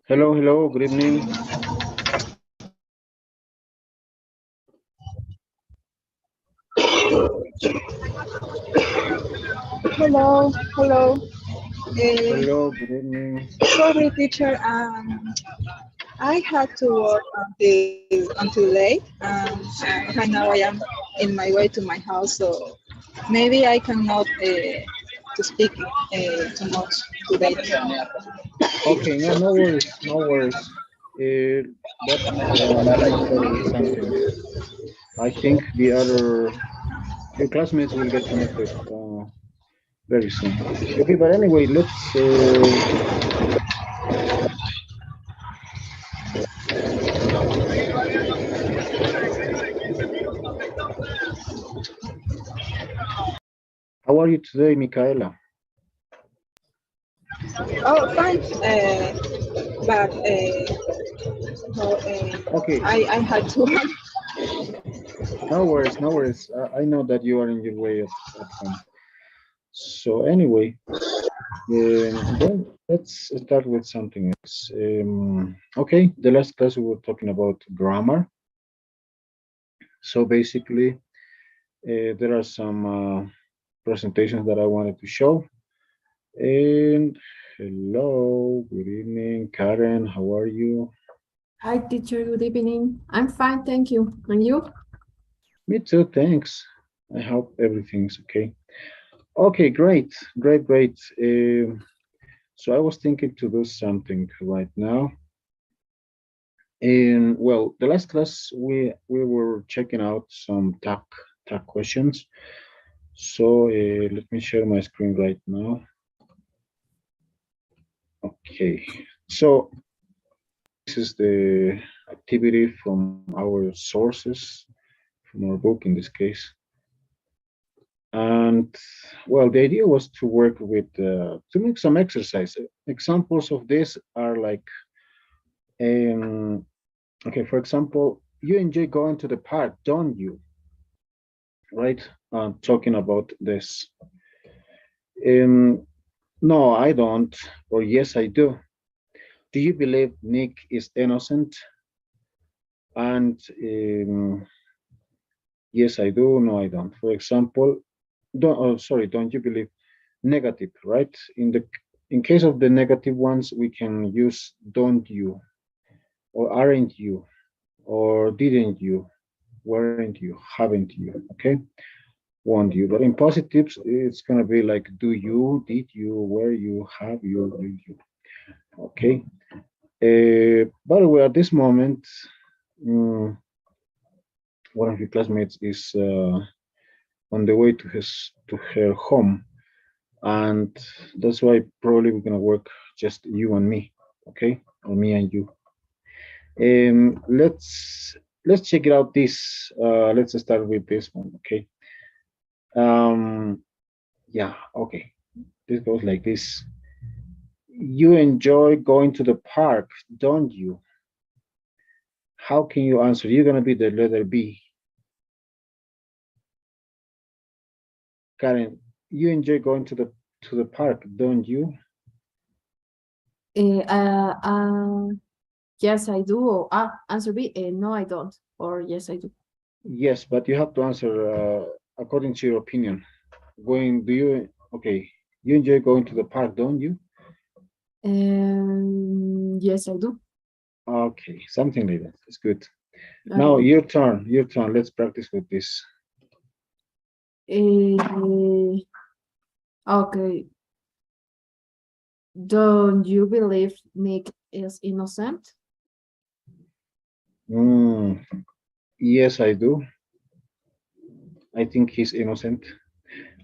Hello, hello, good evening. Hello, hello. Hello, good evening. Sorry, teacher. I had to work until late, and right now I am in my way to my house, so maybe I cannot to speak too much today. Okay, no, no worries, no worries. But let me start with something. I think your classmates will get connected very soon. Okay, but anyway, how are you today, Micaela? Oh, fine. But no, Okay, I had to work. no worries, no worries. I know that you are in your way at home. So anyway, then let's start with something else. Okay, the last class we were talking about grammar. So basically, there are some presentations that I wanted to show. And hello, good evening, Karen. How are you? Hi, teacher. Good evening. I'm fine, thank you. And you? Me too, thanks. I hope everything's okay. Okay, great, great, great. So I was thinking to do something right now. And well, the last class we were checking out some tag questions. So let me share my screen right now. Okay, so this is the activity from our sources, from our book in this case. And well, the idea was to work with to make some exercise. Examples of this are like, um, okay, for example, you enjoy going to the park, don't you? Right? Talking about this. Um, no, I don't. Or yes, I do. Do you believe Nick is innocent? And yes, I do. No, I don't. For example, don't. Oh, sorry. Don't you believe negative? Right. In case of the negative ones, we can use don't you or aren't you or didn't you, weren't you, haven't you. Okay, won't you. But in positives, it's gonna be like do you, did you, were you, have you, will you. Okay. By the way, at this moment, mm, one of your classmates is on the way to her home, and that's why probably we're gonna work just you and me, okay, or me and you. Let's check it out. This let's start with this one, okay. Um, yeah, okay. This goes like this. You enjoy going to the park, don't you? How can you answer? You're gonna be the letter B. Karen, you enjoy going to the park, don't you? Uh, uh, uh, yes, I do. Or, answer B. No, I don't. Or yes, I do. Yes, but you have to answer according to your opinion. Do you, okay, you enjoy going to the park, don't you? Yes, I do. Okay, something like that. It's good. Now, Okay. your turn, your turn. Let's practice with this. Uh, okay. Don't you believe Nick is innocent? Mm, yes, I do. I think he's innocent.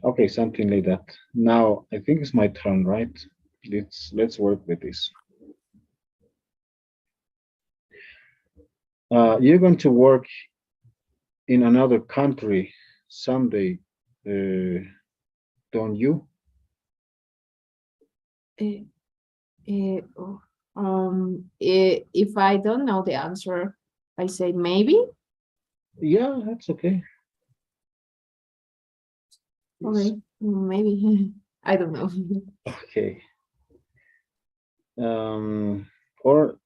Okay, something like that. Now, I think it's my turn, right? Let's work with this. You're going to work in another country someday, uh, don't you? Uh, oh, if I don't know the answer, I say maybe. Yeah, that's okay. Yes. Okay, maybe. I don't know. Okay. Um, Or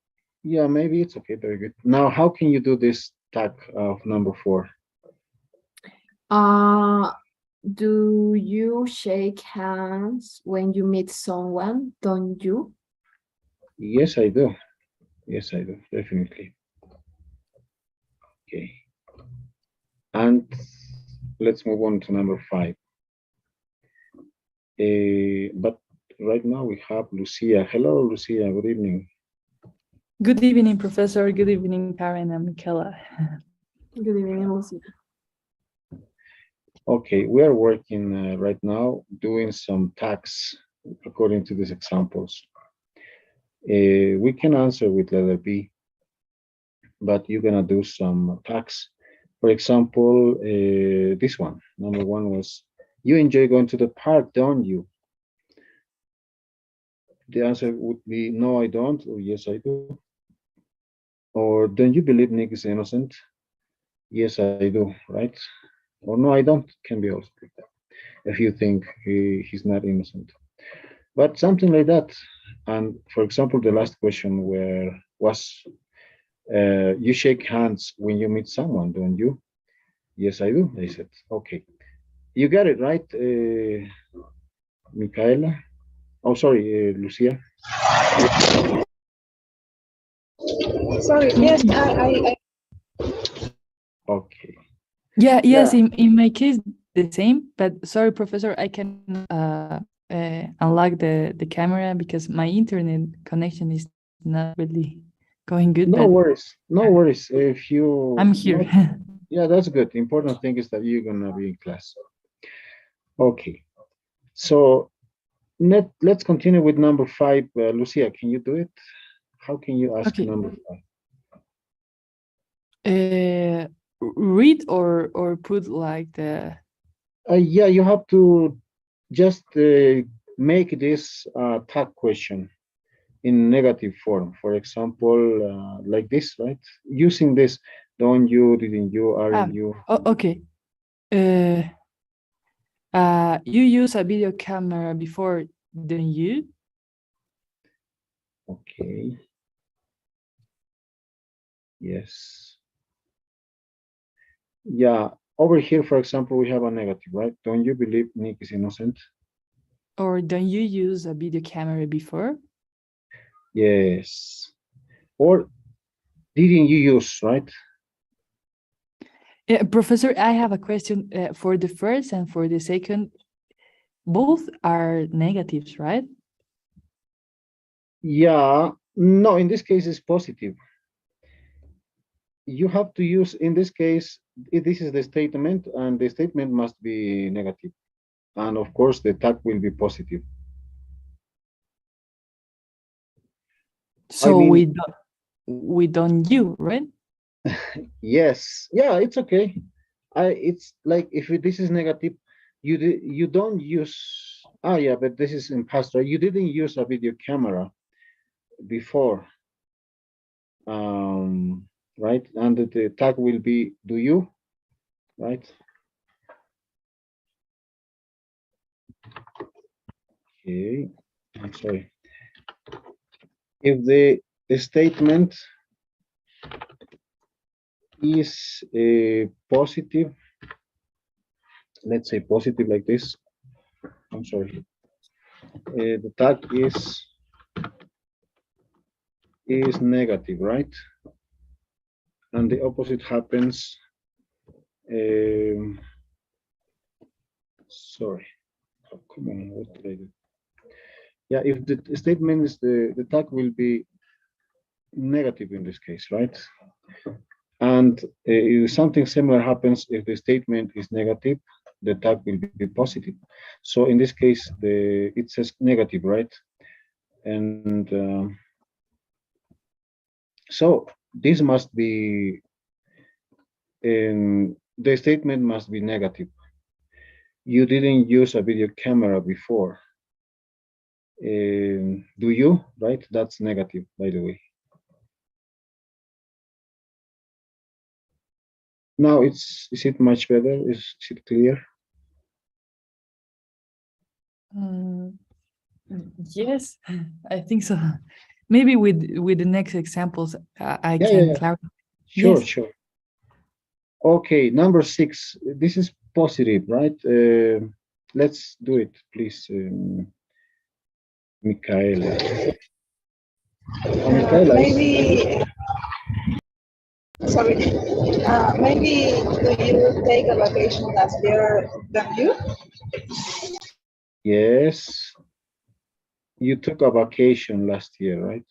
yeah, maybe it's okay. Very good. Now, how can you do this tag of number 4? Do you shake hands when you meet someone? Don't you? Yes, I do. Yes, I do. Definitely. Okay. And let's move on to number 5. But right now we have Lucia. Hello, Lucia. Good evening. Good evening, Professor. Good evening, Karen and Michaela. Good evening, Lucy. Okay, we are working right now doing some tags according to these examples. We can answer with letter B, but you're gonna do some tags. For example, this one, number 1 was, you enjoy going to the park, don't you? The answer would be no, I don't, or yes, I do. Or don't you believe Nick is innocent? Yes, I do, right? Or no, I don't, can be also like that. If you think he's not innocent. But something like that. And for example, the last question where was, you shake hands when you meet someone, don't you? Yes, I do, I said. Okay. You got it, right, Micaela? Oh, sorry, Lucia. Sorry. Yes, I Okay. Yeah, yes, Yeah. in my case, the same. But sorry, Professor, I can unlock the camera because my internet connection is not really going good. No But worries. No worries. If you I'm here. not, yeah, that's good. The important thing is that you're gonna be in class. Okay. So let's continue with number 5. Lucia, can you do it? How can you ask Okay. number 5? Read or put like the. Yeah, you have to just make this tag question in negative form. For example, like this, right? Using this, don't you, didn't you, aren't you? Oh, okay. You use a video camera before, don't you? Okay. Yes. Yeah. Over here, for example, we have a negative, right? Don't you believe Nick is innocent? Or don't you use a video camera before? Yes. Or didn't you use, right? Yeah, Professor, I have a question for the first and for the second. Both are negatives, right? Yeah. No, in this case, it's positive. You have to use, in this case, this is the statement, and the statement must be negative. And of course, the tag will be positive. I So mean, we don't you, right? yes. Yeah, it's okay. It's like if this is negative, you don't use, yeah, but this is in past, right? You didn't use a video camera before, right? And the tag will be do you, right? Okay, I'm sorry. If the statement is positive, let's say positive like this. I'm sorry. The tag is negative, right? And the opposite happens. Sorry. Oh, come on, what did I do? Yeah, if the statement is the tag will be negative in this case, right? And if something similar happens if the statement is negative, the tag will be positive. So in this case, it says negative, right? And so this must be, the statement must be negative. You didn't use a video camera before. Do you? Right? That's negative, by the way. Now is it much better? Is it clear? Yes, I think so. maybe with the next examples, I Yeah, can yeah. clarify. Sure, Yes. sure. Okay, number 6. This is positive, right? Let's do it, please, Michaela. Michaela is Maybe, sorry, maybe do you take a vacation last year than you? yes. You took a vacation last year, right?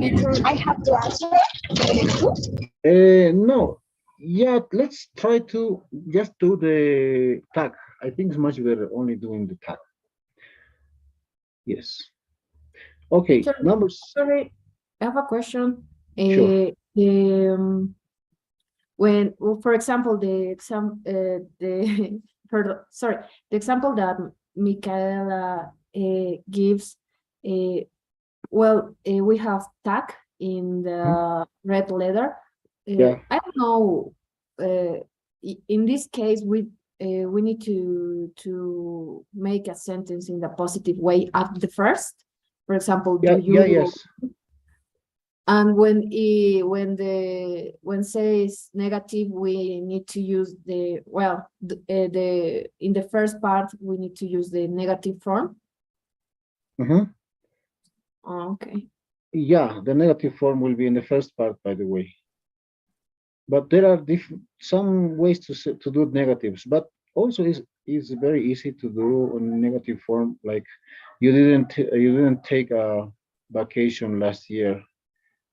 Teacher, I have to answer. No. Yeah, let's try to just do the tag. I think it's much better only doing the tag. Yes. Okay, teacher, numbers. sorry, I have a question. Sure. When, well, for example, the sorry, the example that Michaela gives, we have tag in Hmm? the red letter. Yeah. I don't know. In this case, we need to make a sentence in the positive way at the first. For example, do Yeah. Yeah. you? Yes. And when says negative, we need to use the in the first part we need to use the negative form. Hmm. Okay. Yeah. The negative form will be in the first part, by the way. But there are some ways to do negatives, but also is very easy to do on negative form. Like you didn't take a vacation last year,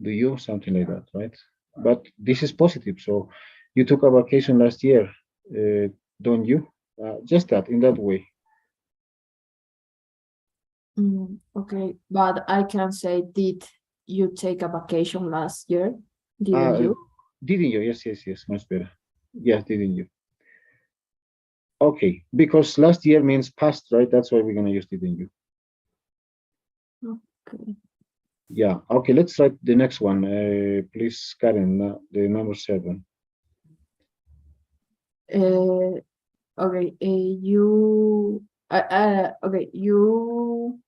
do you? Something like that, right? But this is positive. So you took a vacation last year, uh, don't you? Just that in that way. Okay, but I can say, did you take a vacation last year? Didn't Uh, you? didn't you? Yes, yes, yes. Much better. Yes, didn't you? Okay, because last year means past, right? That's why we're gonna use didn't you. Okay. Yeah. Okay. Let's try the next one. Please, Karen, the number 7. Uh, okay. Okay. You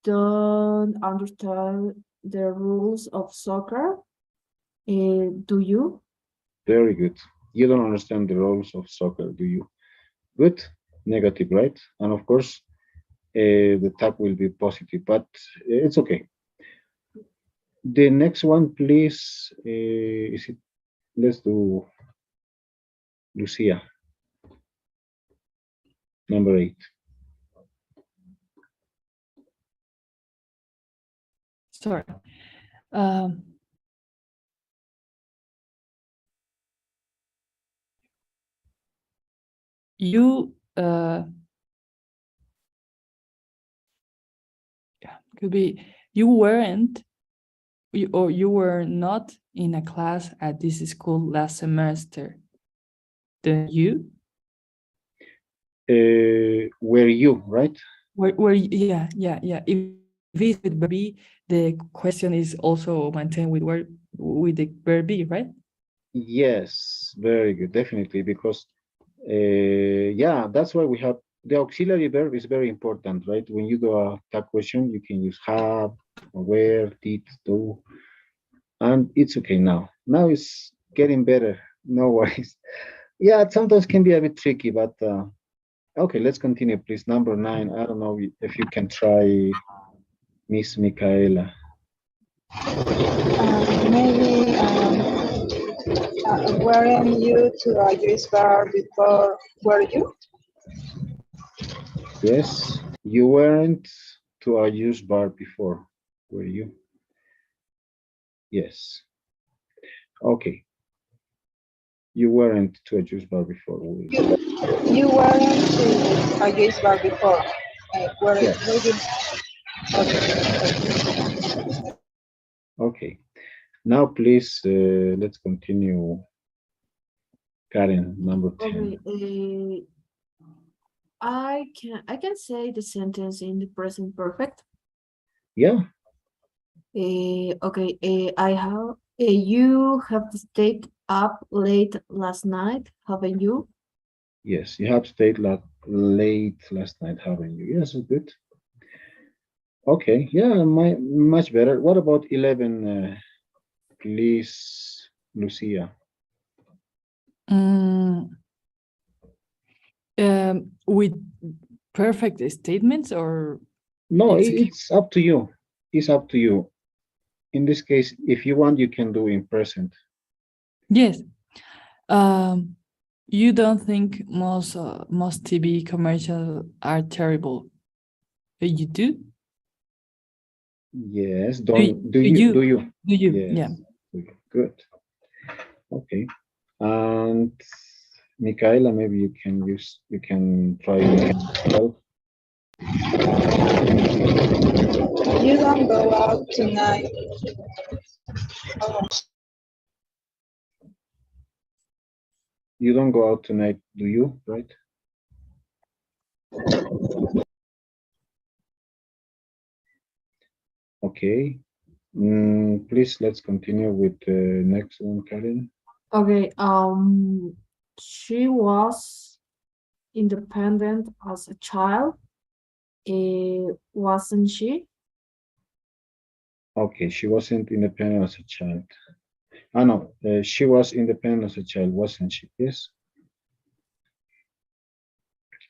don't understand the rules of soccer, do you? Very good. You don't understand the rules of soccer, do you? Good. Negative, right? And of course, the tag will be positive, but it's okay. The next one, please. Is it? Let's do Lucia, number 8. Sorry. Um, you yeah, could be you weren't or you were not in a class at this school last semester. Then you Were you right? yeah. If it's with verb be, the question is also maintained with the verb be, right? Yes, very good, definitely, because yeah, that's why we have the auxiliary verb is very important, right? When you do a tag question, you can use have, where, did, do, and it's okay now. Now it's getting better. No worries. Yeah, it sometimes can be a bit tricky, but okay, let's continue, please. Number 9. I don't know if you can try Miss Michaela. Maybe, weren't you to a juice bar before, were you? Yes, you weren't to a use bar before, were you? Yes. Okay, you weren't to a juice bar before, were you? You weren't to a juice bar before, were Yes. you? Okay. Okay. Now, please, let's continue. Karen, number 10. Okay. I can say the sentence in the present perfect. Yeah, Okay. I have. You have stayed up late last night, haven't you? Yes, you have stayed late last night, haven't you? Yes, good. Okay, yeah, much better. What about 11, please, Lucia? Mm, with perfect statements or No, execute? it's up to you. It's up to you. In this case, if you want, you can do in present. Yes. Um, you don't think most TV commercials are terrible? You do? Yes, Do you? don't, Do you? do you? Do you? Yes, Yeah. good. Okay. And Michaela, maybe you can try 12. You don't go out tonight. Oh, You don't go out tonight, do you? Right? Okay. Please, let's continue with the next one, Karen. Okay, she was independent as a child, wasn't she? Okay, she wasn't independent as a child. Ah, no, she was independent as a child, wasn't she? Yes.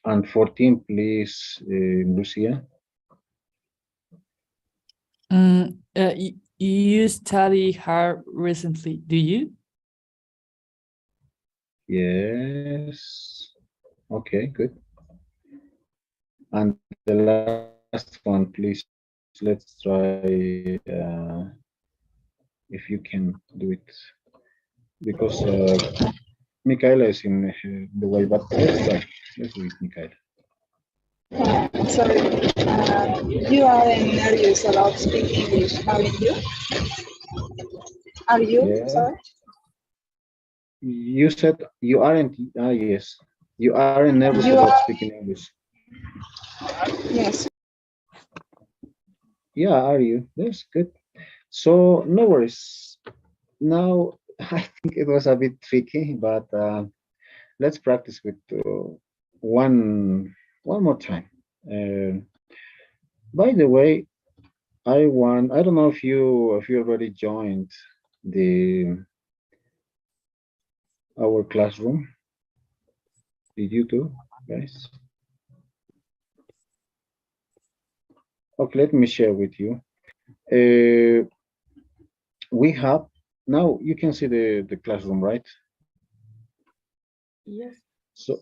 And 14, please, Lucia. You study hard recently, do you? Yes. Okay, good. And the last one, please. Let's try if you can do it because Michaela is in the way, but let's try. Let's do it, Michaela. sorry. You aren't nervous about speaking English, aren't you? Are you? Yeah. Sorry. You said you aren't. Ah, yes. You aren't nervous You about are. speaking English. Yes. Yeah, are you? That's good. So no worries. Now I think it was a bit tricky, but let's practice with one one more time. Uh, by the way, I don't know if you already joined the our classroom. Did you too, guys? Okay, let me share with you. Uh, we have now you can see the classroom, right? Yes. So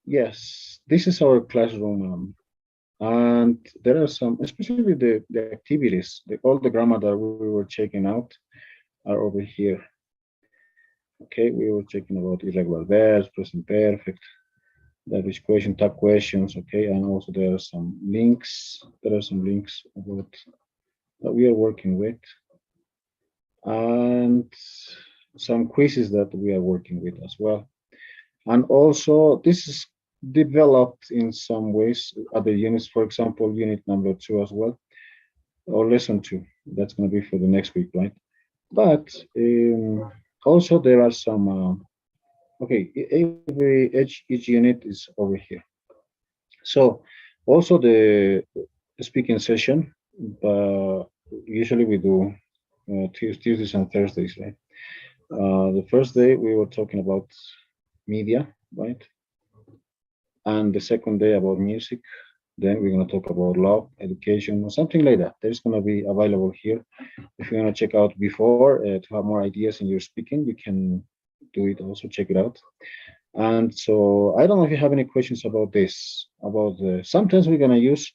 yes, this is our classroom, and there are some, especially the activities, all the grammar that we were checking out are over here. Okay, we were checking about irregular verbs, present perfect, that is question, tag questions. Okay, and also there are some links. There are some links about that we are working with, and some quizzes that we are working with as well. And also, this is developed in some ways other units, for example, unit number 2 as well, or lesson 2. That's going to be for the next week, right? But also there are some, okay, each unit is over here. So also the speaking session, uh, usually we do Tuesdays and Thursdays, right? The first day we were talking about media, right? And the second day about music. Then we're going to talk about law, education, or something like that. There's going to be available here. If you want to check out before to have more ideas in your speaking, you can do it also, check it out. And so I don't know if you have any questions about this, about the, sometimes we're going to use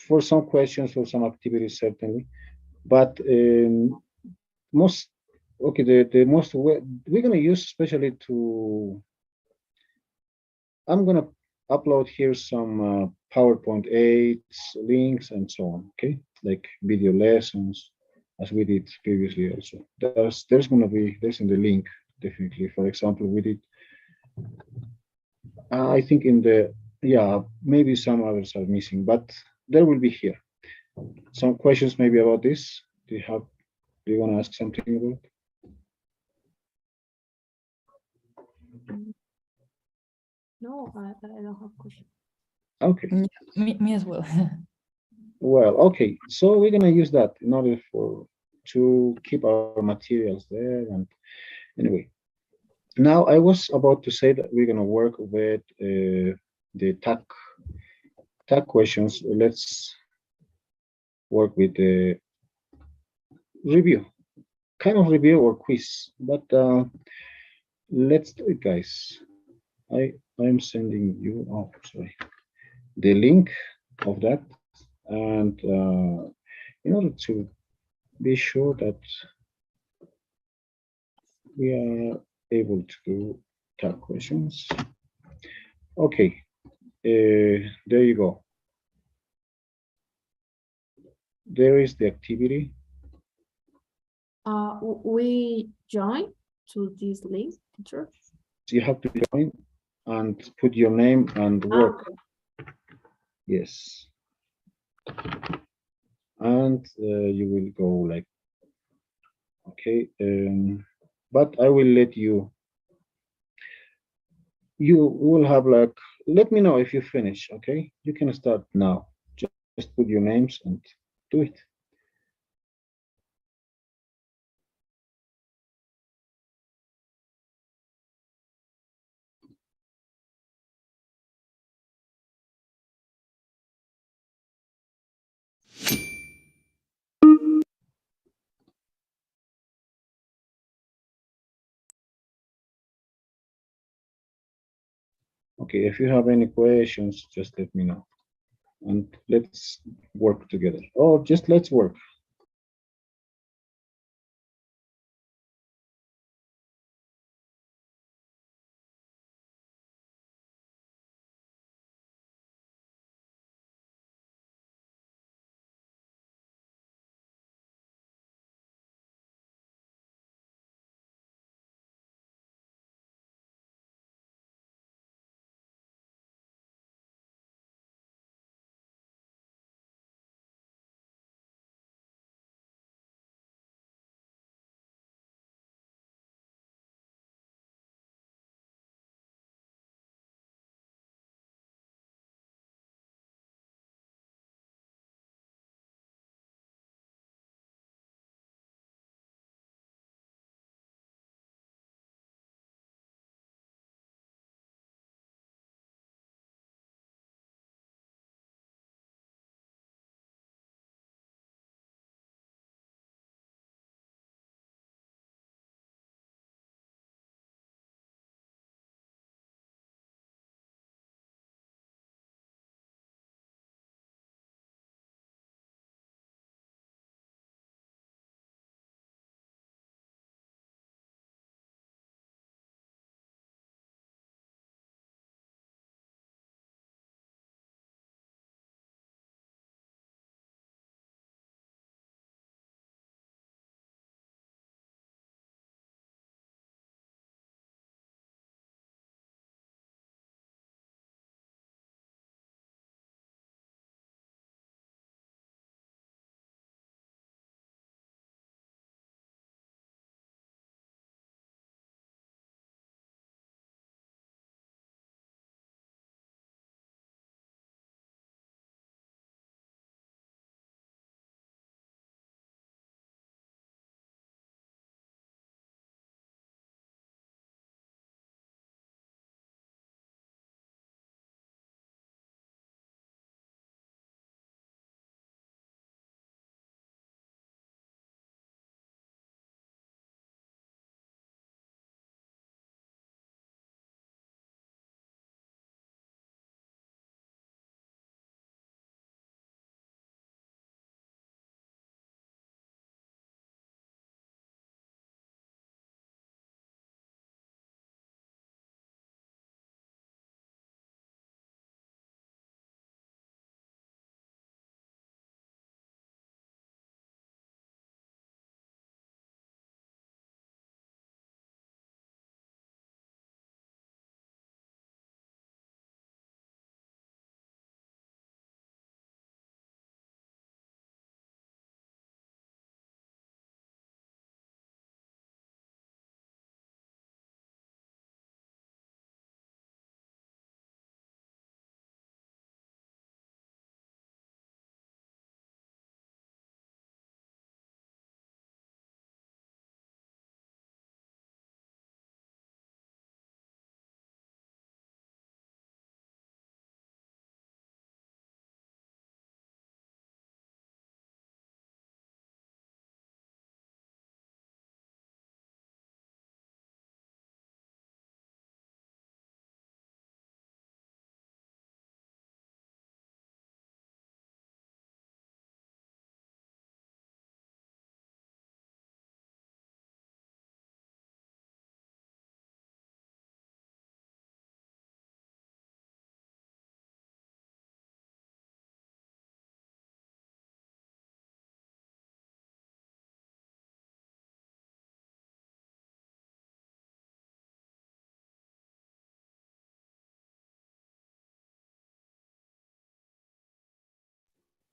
for some questions, for some activities, certainly. But most, okay, the most, we're going to use especially to, I'm going to upload here some PowerPoint aids, links, and so on. Okay, like video lessons, as we did previously. Also, there's going to be there's in the link definitely. For example, we did. I think in the yeah maybe some others are missing, but there will be here. Some questions maybe about this. Do you have? Do you want to ask something about? No, I don't have question. Okay. Yeah, me as well. Well, okay. So we're gonna use that in order to keep our materials there. And anyway, now I was about to say that we're gonna work with the tag questions. Let's work with the review, kind of review or quiz. But let's do it, guys. I'm sending you. Oh, sorry, the link of that, and in order to be sure that we are able to do tag questions. Okay, there you go. There is the activity. We join to this link, teacher. You have to join and put your name and work. Yes. And you will go like, okay. But I will let you, you will have like, let me know if you finish, okay? You can start now. Just put your names and do it. Okay, if you have any questions, just let me know. And let's work together. Oh, just let's work.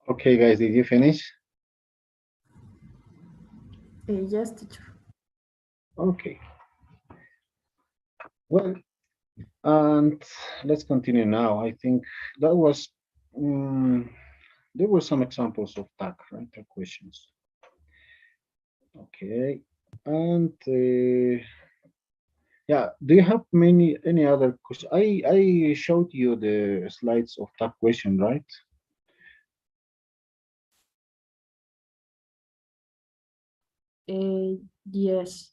Okay, guys, did you finish? Yes, teacher. Okay. Well, and let's continue now. I think that was there were some examples of tag, right? Tag questions. Okay. And yeah, do you have any other questions? I showed you the slides of tag question, right? Yes.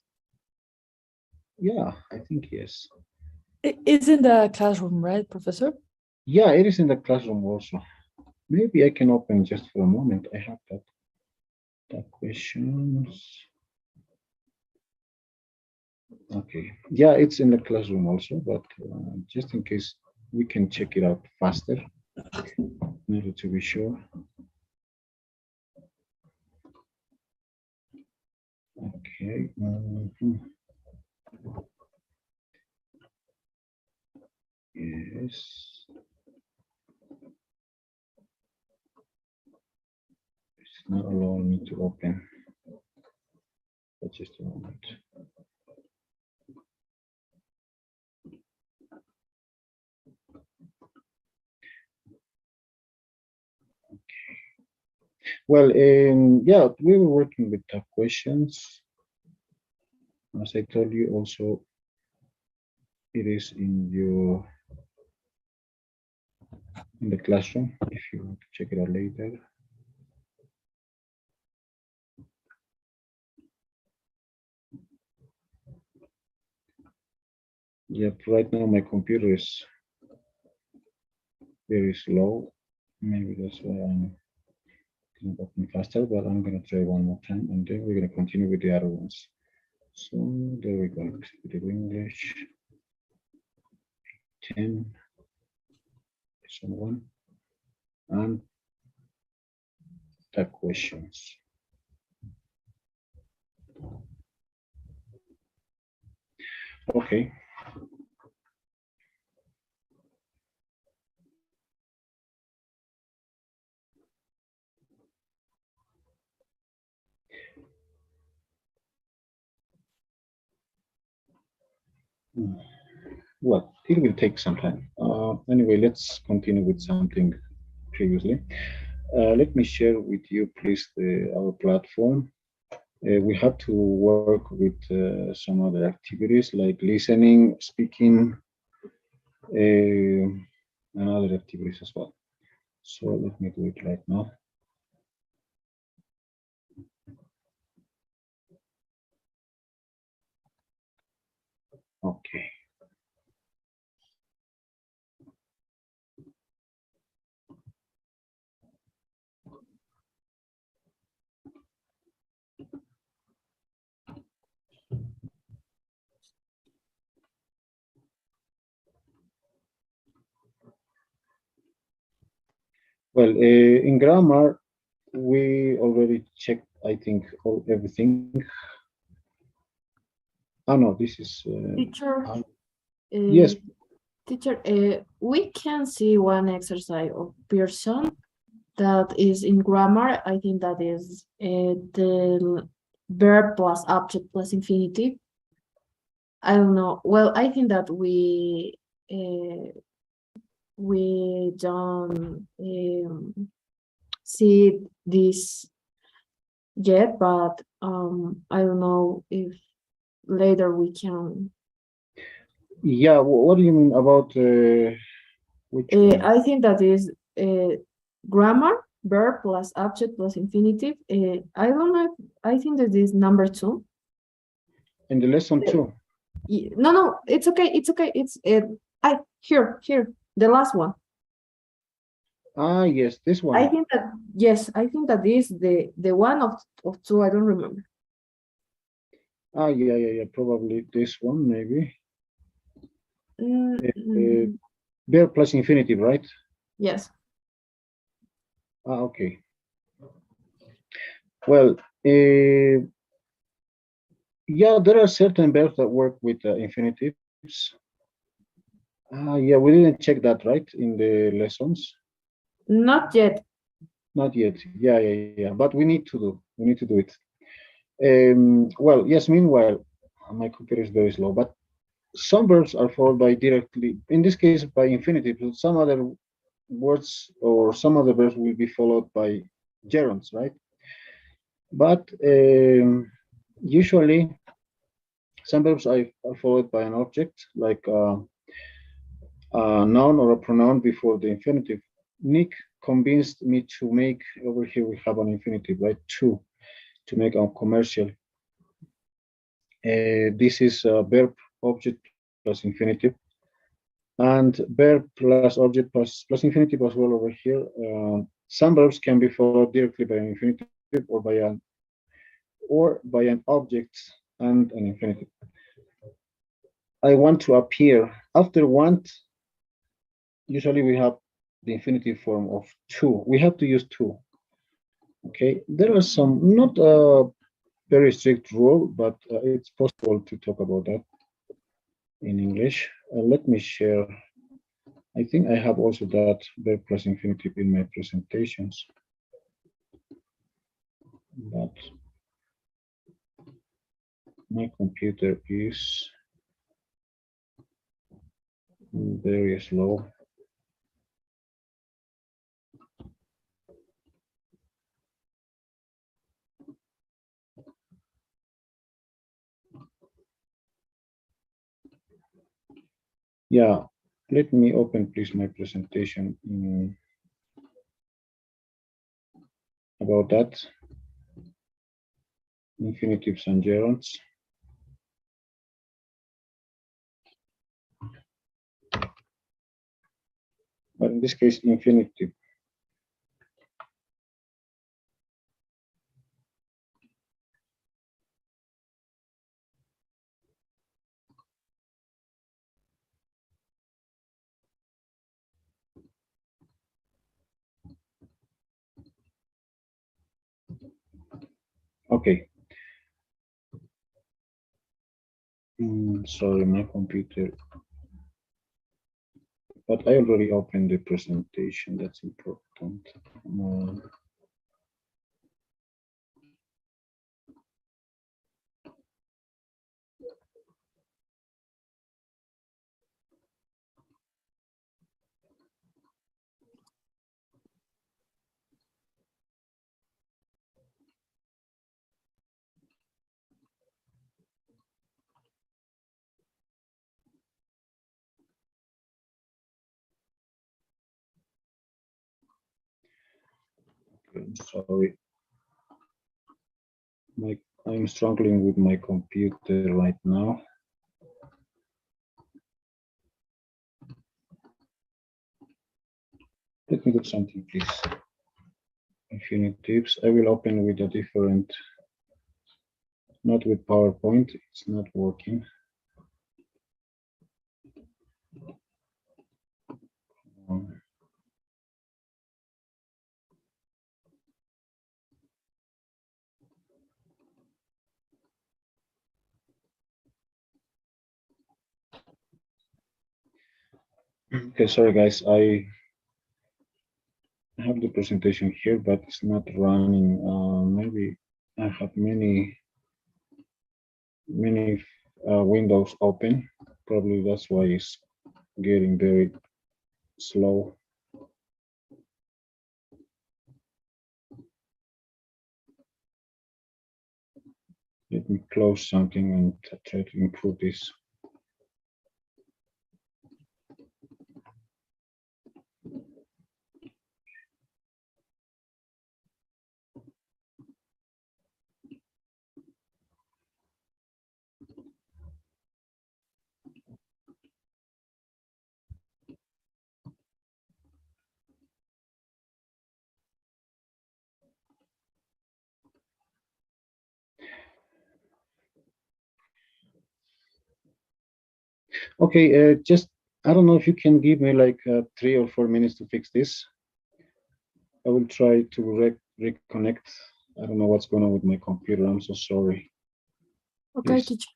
Yeah, I think yes. It is in the classroom, right, Professor? Yeah, it is in the classroom also. Maybe I can open just for a moment. I have that questions. Okay. Yeah, it's in the classroom also, but just in case we can check it out faster in order to be sure. Okay. Yes. It's not allowing me to open. But just a moment. Well, yeah, we were working with tough questions. As I told you, also it is in the classroom if you want to check it out later. Yep, right now my computer is very slow. Maybe that's why I'm not open faster, but I'm gonna try one more time and then we're gonna continue with the other ones. So there we go. Executive English 10, lesson 1, and the questions. Okay. Well, it will take some time. Anyway, let's continue with something previously. Let me share with you, please, our platform. We have to work with some other activities like listening, speaking, and other activities as well. So let me do it right now. Okay. Well, in grammar, we already checked, I think, everything. Oh no, this is Teacher, yes. teacher, we can see one exercise of Pearson that is in grammar. I think that is the verb plus object plus infinitive. I don't know. Well, I think that we don't see this yet, but I don't know if later we can. Yeah. What do you mean about which one? I think that is grammar, verb plus object plus infinitive. I don't know. I think that is number 2. In the lesson 2. No, no, it's okay. It's okay. It's here, the last one. Ah, yes, this I one. think that yes, I think that is the one of 2. I don't remember. Ah, yeah. Probably this one, maybe. Mm, Verb plus infinitive, right? yes. Ah, okay. Well, yeah, there are certain verbs that work with infinitives. Ah, yeah, we didn't check that, right, in the lessons. Not yet. Not yet. Yeah. But we need to do. We need to do it. Well, yes. Meanwhile, my computer is very slow. But some verbs are followed by directly. In this case, by infinitive. So some other words or some other verbs will be followed by gerunds, right? But usually, some verbs are followed by an object, like a noun or a pronoun before the infinitive. Nick convinced me to make, over here we have an infinitive, right? To make a commercial. This is a verb object plus infinitive, and verb plus object plus infinitive as well over here. Some verbs can be followed directly by an infinitive or by an object and an infinitive. I want to appear. After want, usually we have the infinitive form of to. We have to use to. Okay, there are some not a very strict rule, but it's possible to talk about that in English. Let me share. I think I have also that verb plus infinitive in my presentations, but my computer is very slow. Yeah, let me open please my presentation about that, infinitives and gerunds. But in this case, infinitive. Okay. Sorry, my computer. But I already opened the presentation. That's important. Sorry, I'm struggling with my computer right now. Let me do something, please. Infinitives. I will open with a different, not with PowerPoint. It's not working. Okay, sorry guys. I have the presentation here, but it's not running. Maybe I have many windows open. Probably that's why it's getting very slow. Let me close something and try to improve this. Okay, just I don't know if you can give me like 3 or 4 minutes to fix this. I will try to reconnect. I don't know what's going on with my computer. I'm so sorry. Okay, Yes. teacher.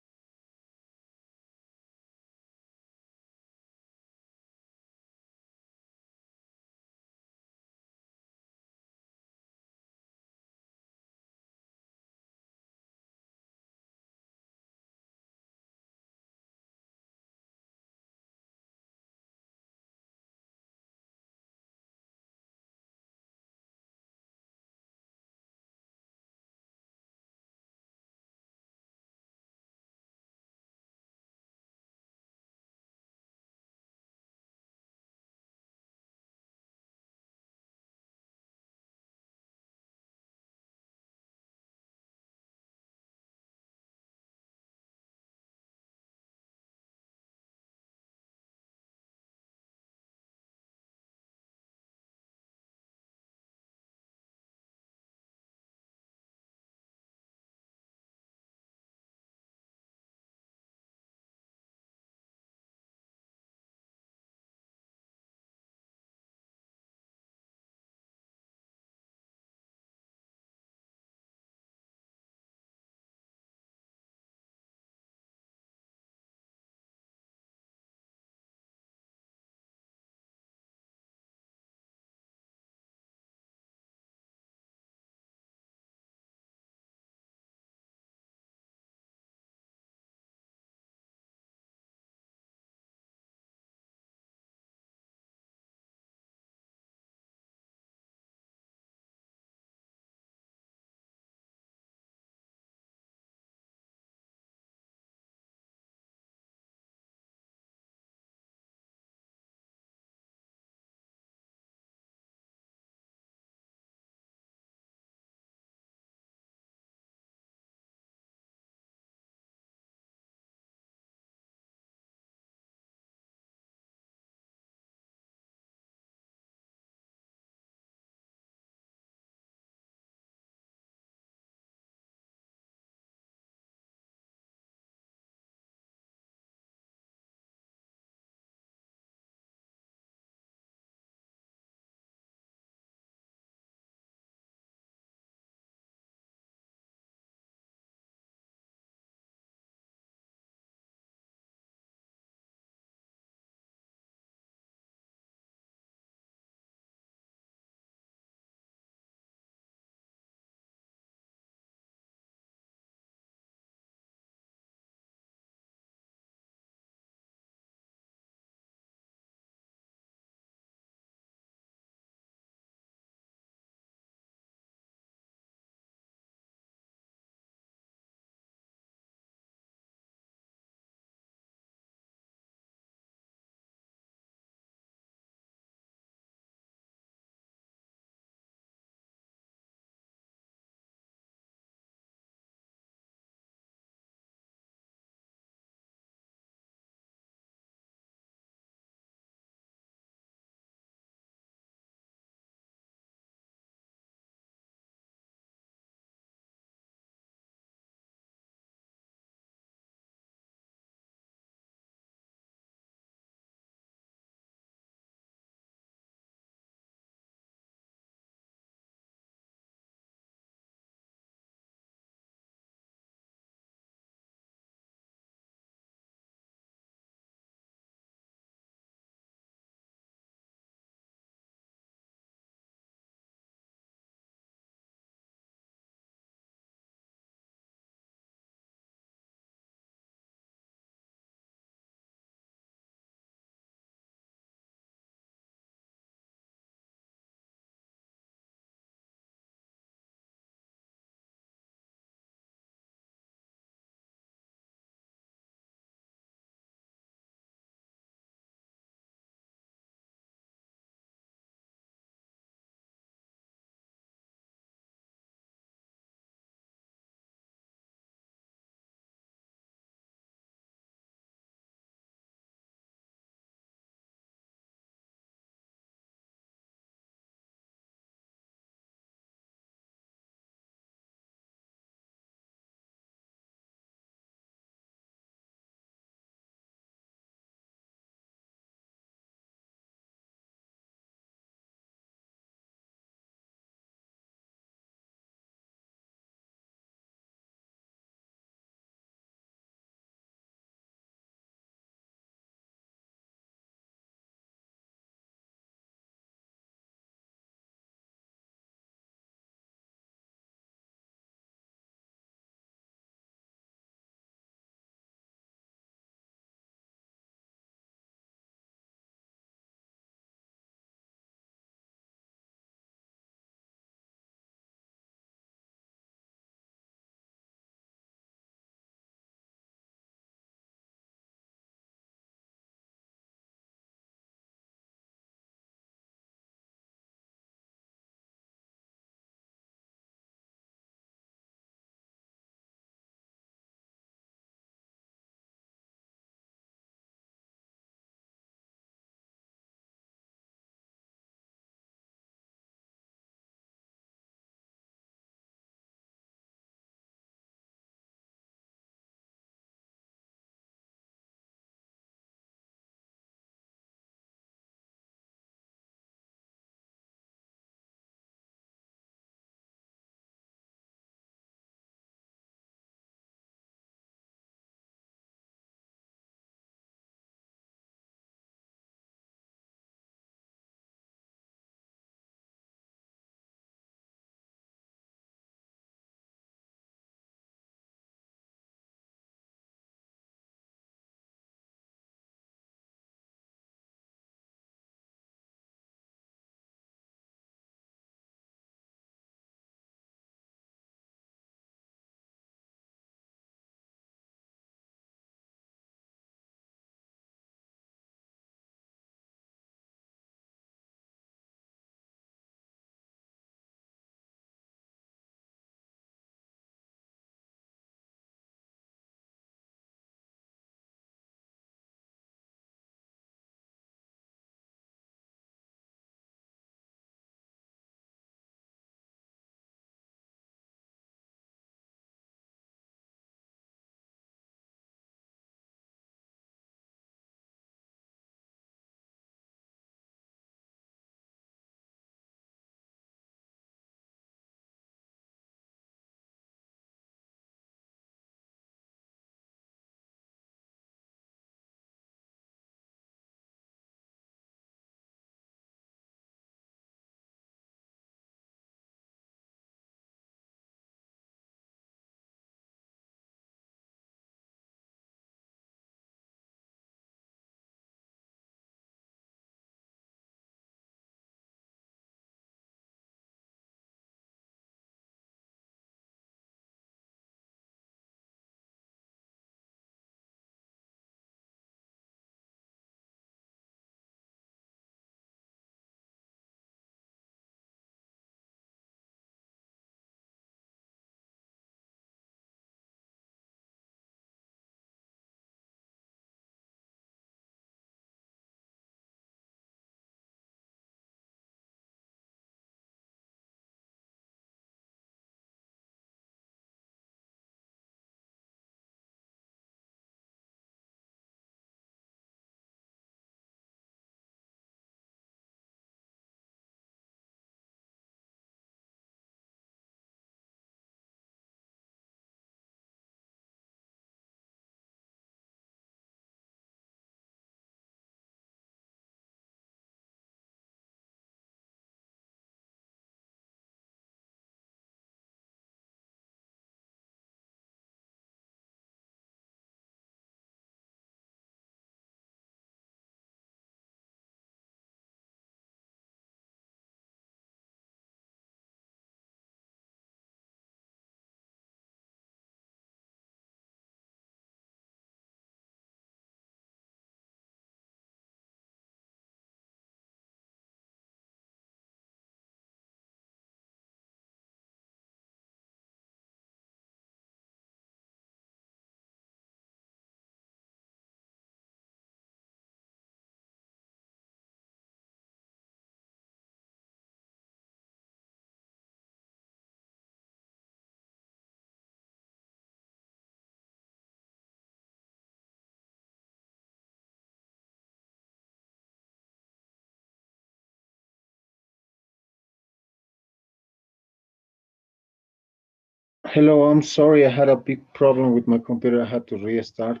Hello, I'm sorry. I had a big problem with my computer. I had to restart.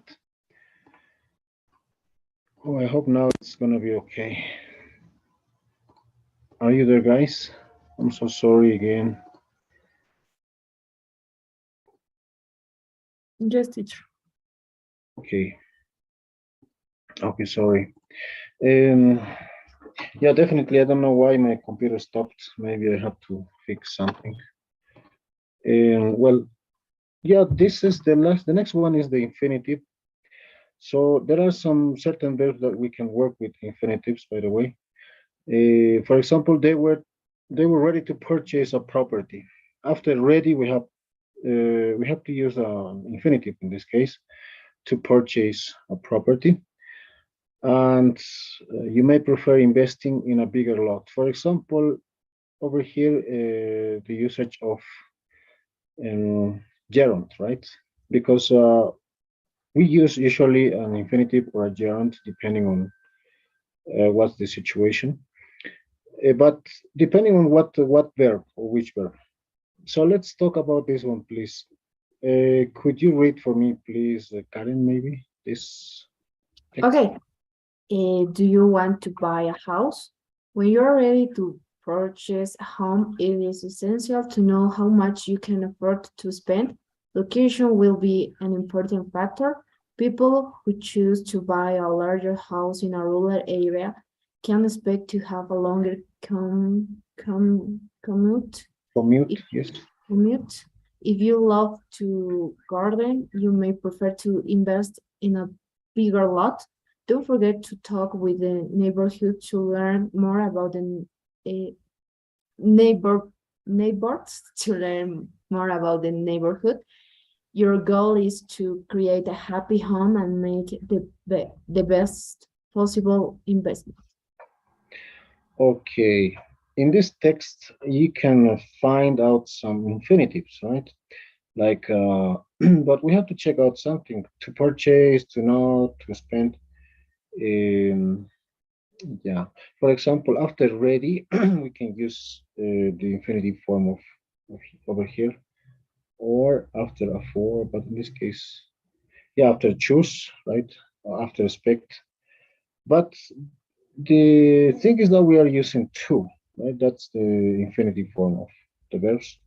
Oh, I hope now it's gonna be okay. Are you there, guys? I'm so sorry again. Yes, teacher. Okay. Okay, sorry. Um, yeah, definitely. I don't know why my computer stopped. Maybe I have to fix something. Well, yeah, this is the last. The next one is the infinitive. So there are some certain verbs that we can work with infinitives, by the way. For example, they were ready to purchase a property. After ready, we have to use an infinitive in this case to purchase a property. And you may prefer investing in a bigger lot. For example, over here, the usage of gerund, right? Because we use usually an infinitive or a gerund depending on what's the situation. But depending on what verb or which verb. So let's talk about this one, please. Could you read for me, please, Karen, maybe this text? Okay. Do you want to buy a house? When you're ready to purchase a home, it is essential to know how much you can afford to spend. Location will be an important factor. People who choose to buy a larger house in a rural area can expect to have a longer commute. Commute, If, yes. commute. If you love to garden, you may prefer to invest in a bigger lot. Don't forget to talk with the neighborhood to learn more about the uh, neighbor neighbors to learn more about the neighborhood. Your goal is to create a happy home and make the best possible investment. Okay. In this text, you can find out some infinitives, right? Like, but we have to check out something to purchase, to know, to spend. Um, yeah. For example, after ready, we can use the infinitive form of over here, or after a for, but in this case, yeah, after choose, right? Or after expect. But the thing is that we are using two, right? That's the infinitive form of the verbs.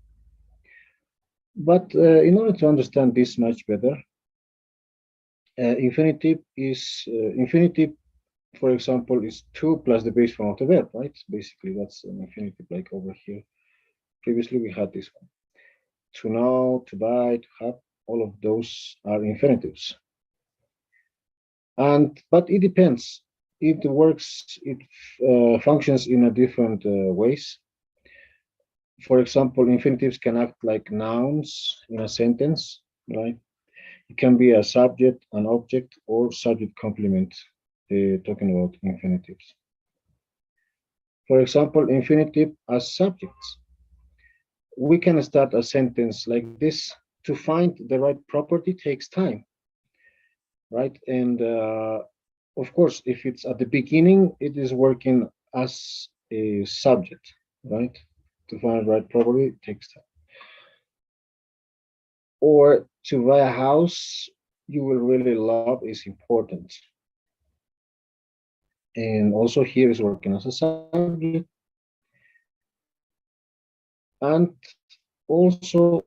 But in order to understand this much better, infinitive, for example, is two plus the base form of the verb, right? Basically, that's an infinitive like over here. Previously, we had this one. To know, to buy, to have, all of those are infinitives. And but it depends. It functions in a different ways. For example, infinitives can act like nouns in a sentence, right? It can be a subject, an object, or subject complement, talking about infinitives. For example, infinitive as subjects. We can start a sentence like this. To find the right property takes time, right? And of course, if it's at the beginning, it is working as a subject, right? To find the right property takes time. Or to buy a house you will really love is important. And also here is working as a subject. And also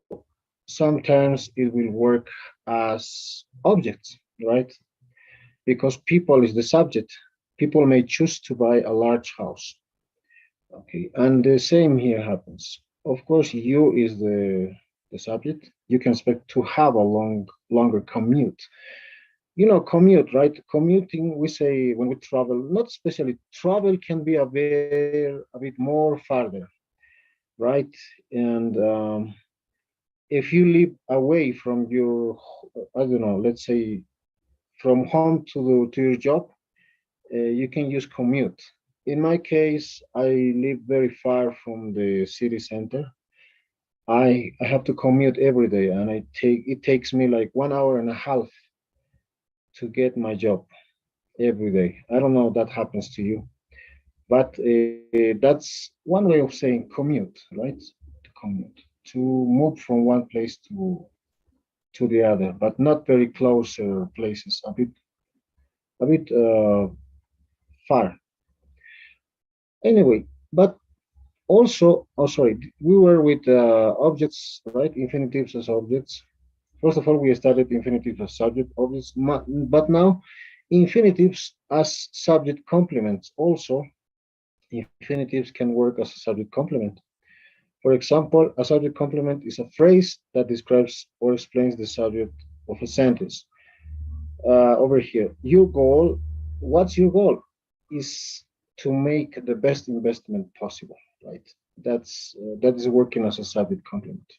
sometimes it will work as objects, right? Because people is the subject. People may choose to buy a large house. Okay, and the same here happens. Of course, you is the subject. You can expect to have a longer commute. You know, commute, right? Commuting, we say when we travel, not especially travel can be a bit more farther, right? And if you live away from your, I don't know, let's say from home to your job, you can use commute. In my case, I live very far from the city center. I have to commute every day, and it takes me like 1 hour and a half to get my job every day. I don't know if that happens to you, but that's one way of saying commute, right? To commute. to move from one place to the other, but not very close places, a bit far. Anyway, but also, oh sorry, we were with objects, right? Infinitives as objects. First of all, we started infinitives as subject objects, but now infinitives as subject complements. Also, infinitives can work as a subject complement. For example, a subject complement is a phrase that describes or explains the subject of a sentence. Over here, your goal, what's your goal? Is to make the best investment possible, right? That is working as a subject complement.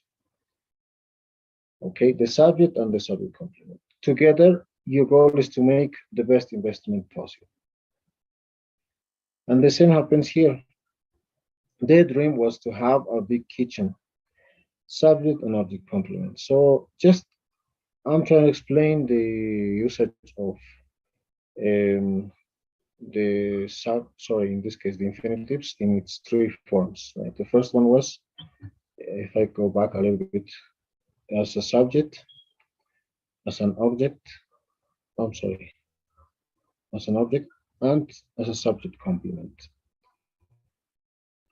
Okay, the subject and the subject complement. Together, your goal is to make the best investment possible. And the same happens here. Their dream was to have a big kitchen. Subject and object complement. So just I'm trying to explain the usage of sorry, in this case, the infinitives in its three forms. Right? The first one was, if I go back a little bit, as a subject, as an object, I'm sorry, as an object, and as a subject complement.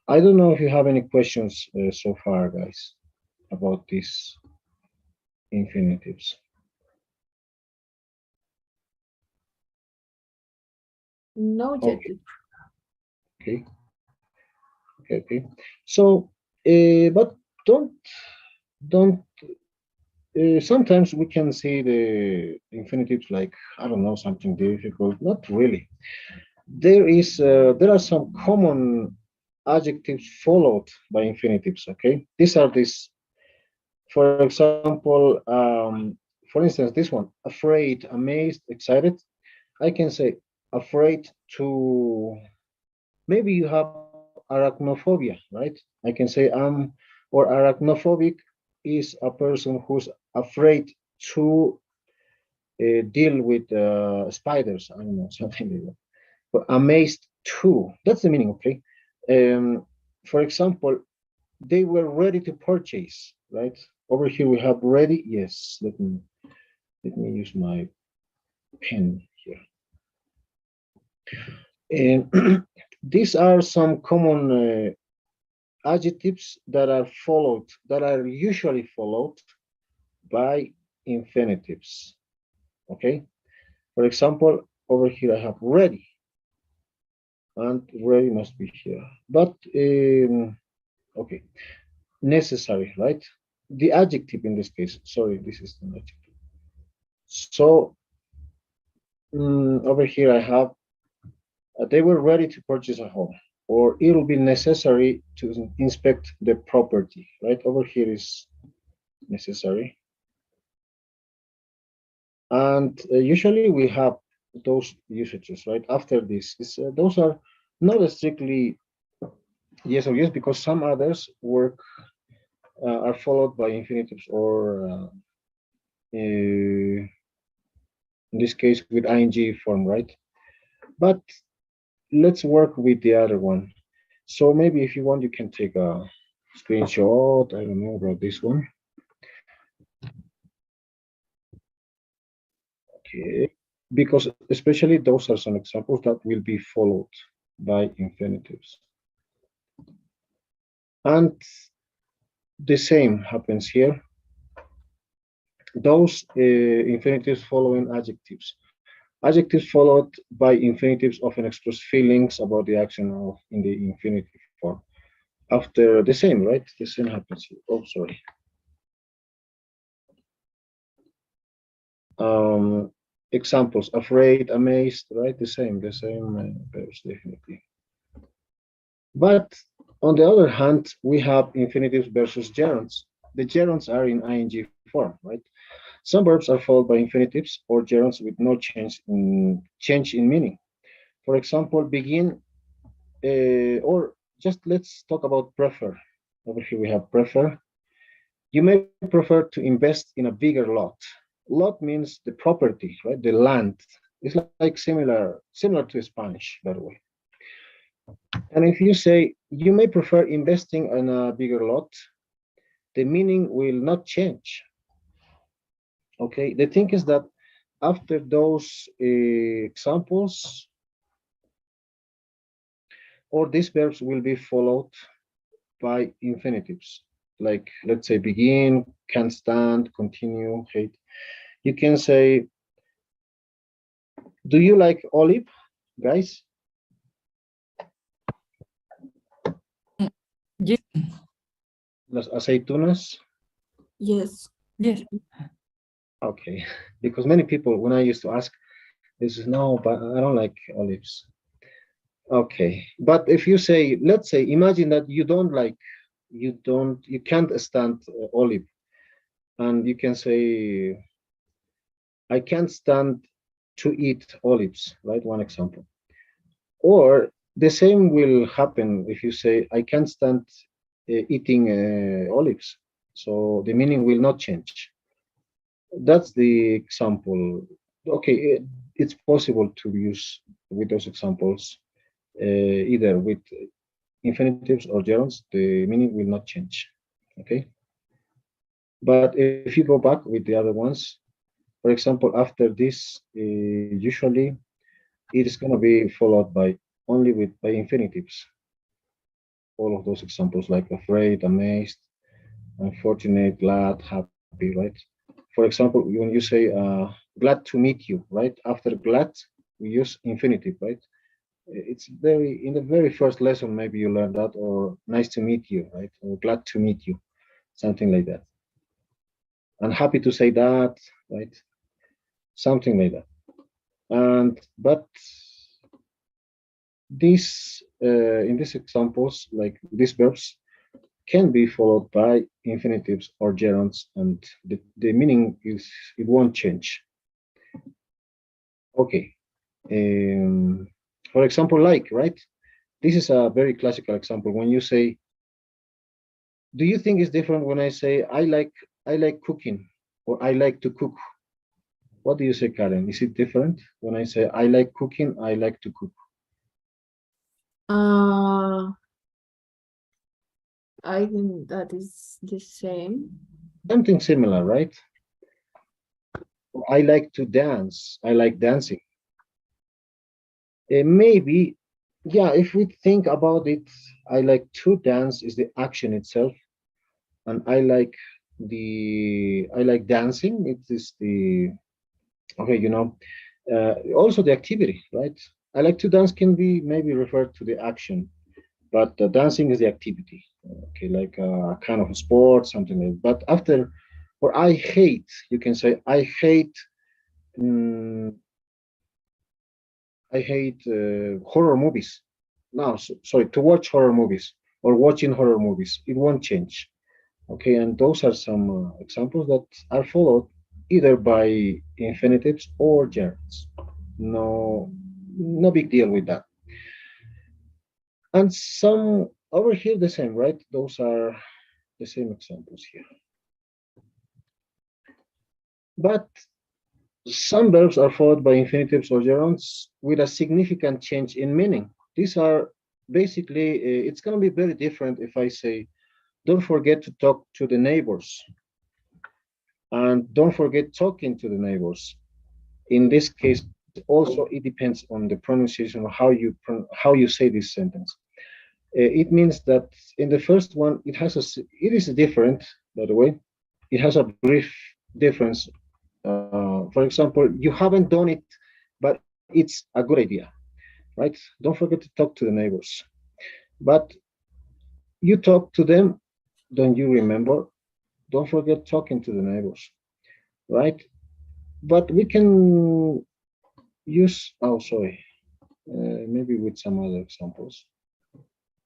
I don't know if you have any questions so far, guys, about these infinitives. No, yet. Okay. Okay. So, but don't. Sometimes we can see the infinitives like, I don't know, something difficult. Not really. There are some common adjectives followed by infinitives. Okay, for example, for instance, this one: afraid, amazed, excited. I can say afraid to. Maybe you have arachnophobia, right? I can say or arachnophobic is a person who's afraid to deal with spiders. I don't know, something like that. But amazed too. That's the meaning, okay? For example, they were ready to purchase, right? Over here we have ready. Yes, let me use my pen here. And these are some common adjectives that are usually followed by infinitives. Okay. For example, over here I have ready, and ready must be here. But okay, necessary, right? The adjective in this case. Sorry, this is an adjective. So over here I have they were ready to purchase a home, or it will be necessary to inspect the property, right? Over here is necessary. And usually we have those usages, right? After this, those are not strictly yes or yes, because some others are followed by infinitives or in this case with ing form, right? But let's work with the other one. So maybe if you want, you can take a screenshot. I don't know about this one. Okay, because especially those are some examples that will be followed by infinitives. And the same happens here. Those infinitives following adjectives. Adjectives followed by infinitives often express feelings about the action of in the infinitive form. After the same, right? The same happens here. Oh, sorry. Examples: afraid, amazed, right? The same verbs, definitely. But on the other hand, we have infinitives versus gerunds. The gerunds are in ing form, right? Some verbs are followed by infinitives or gerunds with no change in meaning. For example, begin, or just let's talk about prefer. Over here we have prefer. You may prefer to invest in a bigger lot. Lot means the property, right? The land. It's like similar to Spanish, by the way. And if you say you may prefer investing in a bigger lot, the meaning will not change. Okay, the thing is that after those examples, all these verbs will be followed by infinitives, like let's say begin, can stand, continue, hate. You can say, do you like olive, guys? Yes. Las aceitunas? Yes. Yes. Okay, because many people, when I used to ask, they say, no, but I don't like olives. Okay, but if you say, let's say, imagine that you can't stand olive, and you can say, I can't stand to eat olives, right? One example. Or the same will happen if you say, I can't stand eating olives. So the meaning will not change. That's the example. Okay, it's possible to use with those examples, either with infinitives or gerunds, the meaning will not change. Okay. But if you go back with the other ones, for example, after this, usually it is going to be followed by only with by infinitives. All of those examples like afraid, amazed, unfortunate, glad, happy, right? For example, when you say glad to meet you, right? After glad, we use infinitive, right? It's very in the very first lesson, maybe you learned that, or nice to meet you, right? Or glad to meet you, something like that. I'm happy to say that, right? Something like that. And but these in these examples, like these verbs can be followed by infinitives or gerunds, and the meaning is it won't change. Okay. Um, for example, like, right? This is a very classical example. When you say, do you think it's different when I say I like cooking or I like to cook? What do you say, Karen? Is it different when I say I like cooking, I like to cook? Uh, I think that is the same. Something similar, right? I like to dance. I like dancing. Maybe, yeah, if we think about it, I like to dance is the action itself, and I like dancing. It is the okay, also the activity, right? I like to dance can be maybe referred to the action, but dancing is the activity. Okay, like a kind of a sport, something like. But after, or I hate, you can say I hate. mm I hate horror movies. No, sorry, to watch horror movies or watching horror movies. It won't change. Okay, and those are some examples that are followed either by infinitives or gerunds. No, no big deal with that. And some over here the same, right? Those are the same examples here. But some verbs are followed by infinitives or gerunds with a significant change in meaning. These are basically, it's going to be very different if I say, don't forget to talk to the neighbors. And don't forget talking to the neighbors. In this case, also, it depends on the pronunciation of how you say this sentence. It means that in the first one, it is different, by the way. It has a brief difference. For example, you haven't done it, but it's a good idea, right? Don't forget to talk to the neighbors. But you talk to them, don't you remember? Don't forget talking to the neighbors, right? But we can use, oh, sorry, maybe with some other examples,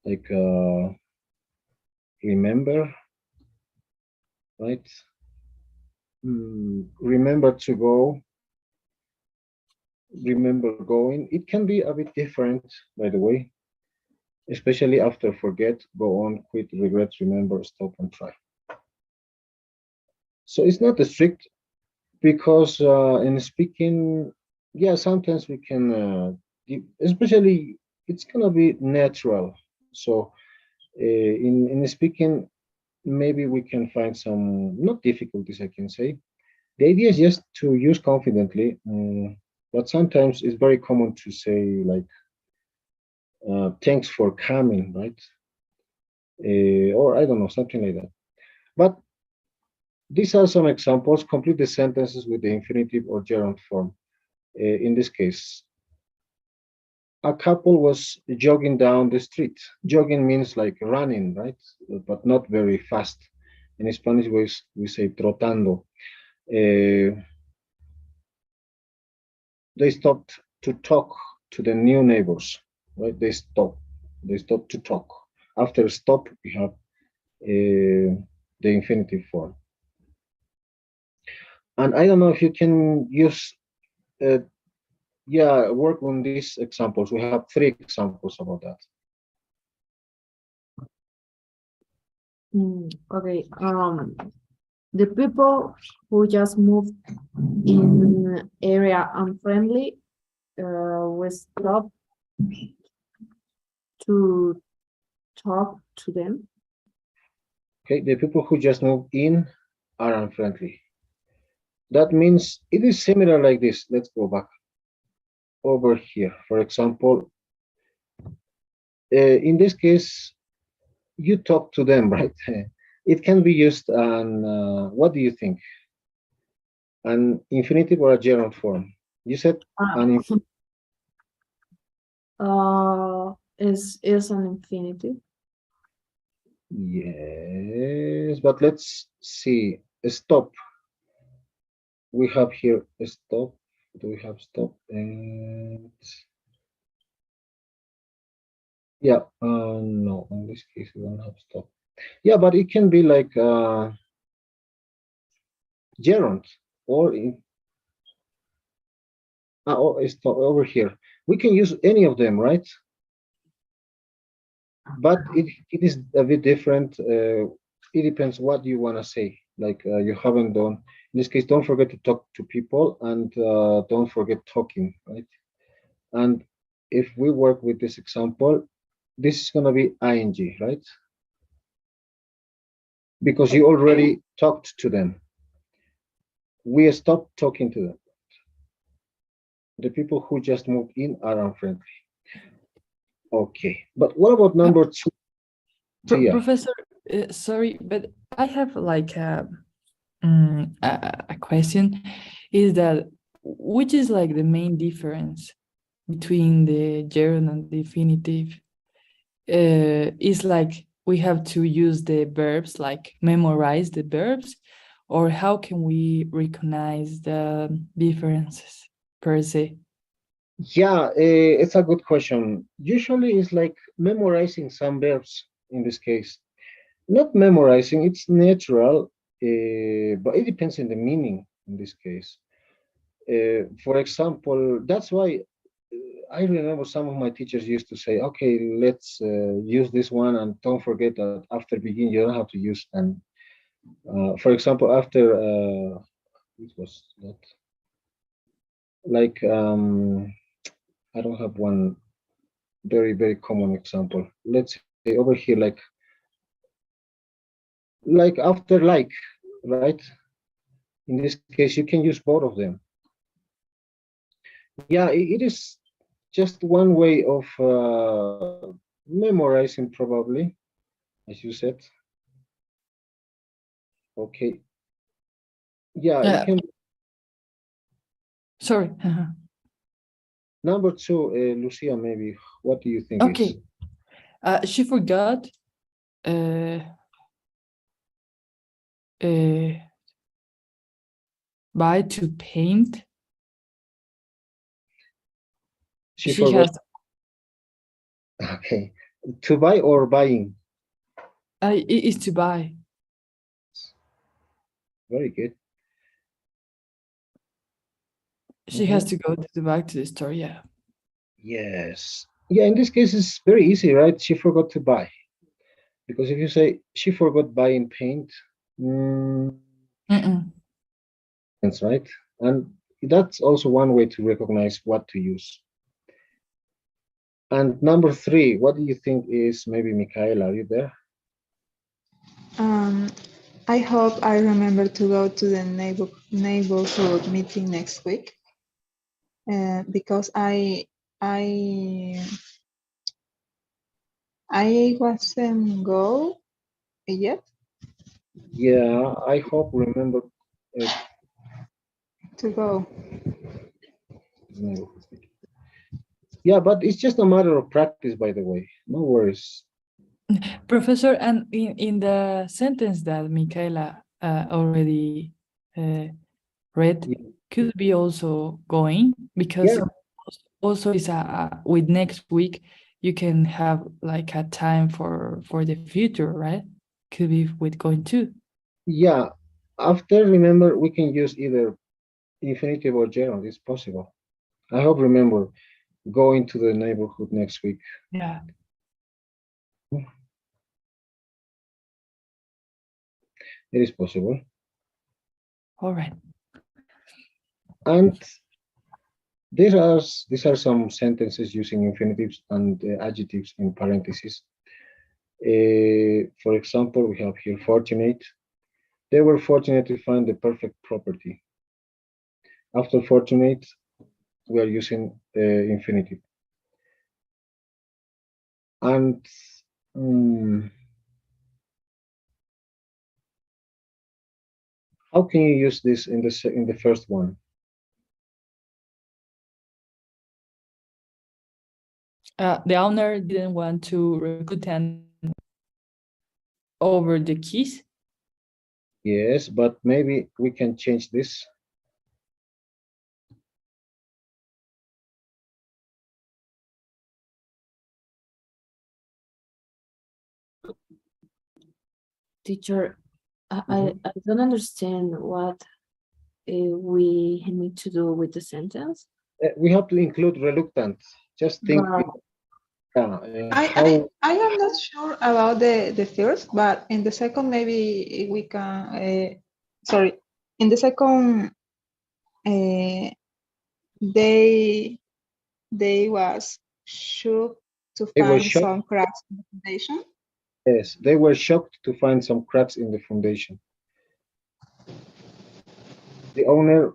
like remember, right? Remember to go, remember going. It can be a bit different, by the way, especially after forget, go on, quit, regret, remember, stop, and try. So it's not strict because in speaking, yeah, sometimes we can, especially it's gonna be natural. So in speaking, maybe we can find some, not difficulties, I can say. The idea is just to use confidently, but sometimes it's very common to say like, thanks for coming, right? Or I don't know, something like that. But these are some examples. Complete the sentences with the infinitive or gerund form. In this case, a couple was jogging down the street. Jogging means like running, right? But not very fast. In Spanish, we say trotando. Uh, they stopped to talk to the new neighbors, right? They stopped to talk. After stop, we have the infinitive form. And I don't know if you can use, uh, yeah, work on these examples. We have three examples about that. Okay. The people who just moved in area unfriendly will stop to talk to them. Okay, the people who just moved in are unfriendly. That means it is similar like this. Let's go back over here. For example, in this case, you talk to them, right? It can be used on, what do you think? An infinitive or a gerund form? You said an Is an infinitive. yes, but let's see. Stop. We have here a stop. Do we have stop? And yeah, no, in this case we don't have stop. Yeah, but it can be like gerund or or stop over here. We can use any of them, right? But it is a bit different. It depends what you want to say. Like you haven't done. In this case, don't forget to talk to people and don't forget talking, right? And if we work with this example, this is going to be ing, right? Because you already talked to them. We stopped talking to them. The people who just moved in are unfriendly. Okay, but what about number two? Tia? Professor, sorry, but I have like a question. Is that which is like the main difference between the gerund and the infinitive? Is like we have to use the verbs, like memorize the verbs, or how can we recognize the differences per se? Yeah, it's a good question. Usually it's like memorizing some verbs in this case. Not memorizing, it's natural, but it depends on the meaning in this case. For example, that's why I remember some of my teachers used to say, okay, let's use this one and don't forget that after begin, you don't have to use and for example, after it was not like I don't have one very common example. Let's say over here, like after like, right? In this case, you can use both of them. Yeah, it is just one way of memorizing, probably, as you said. Okay. Yeah, it can. Sorry. Number two, Lucia, maybe. What do you think is? Okay. She forgot buy to paint. She She forgot. has Okay. To buy or buying? it is to buy. Very good. She has to go to the back to the store. Yeah. Yes. Yeah, in this case, it's very easy, right? She forgot to buy. Because if you say she forgot buying paint, mm, that's right. And that's also one way to recognize what to use. And number three, what do you think is maybe Michaela? Are you there? I hope I remember to go to the neighborhood meeting next week, because I wasn't go yet Yeah, I hope remember. to go. Yeah, but it's just a matter of practice, by the way. No worries. Professor, and in the sentence that Michaela already read, Yeah. could be also going, because Yeah, also is with next week you can have like a time for the future, right? Could be with going too. yeah. After, remember, we can use either infinitive or gerund. It's possible. I hope remember going to the neighborhood next week. Yeah. It is possible. All right. And these are some sentences using infinitives and adjectives in parentheses. For example, we have here fortunate. They were fortunate to find the perfect property. After fortunate, we are using infinitive. And mm, how can you use this in the first one? The owner didn't want to recruit and over the keys. Yes, but maybe we can change this. Teacher, Mhm. I don't understand what we need to do with the sentence. We have to include reluctant. Just think, But how I am not sure about the first, but in the second maybe we can. Sorry, in the second, they was shocked to they were find shocked. some cracks in the foundation. Yes, they were shocked to find some cracks in the foundation. The owner,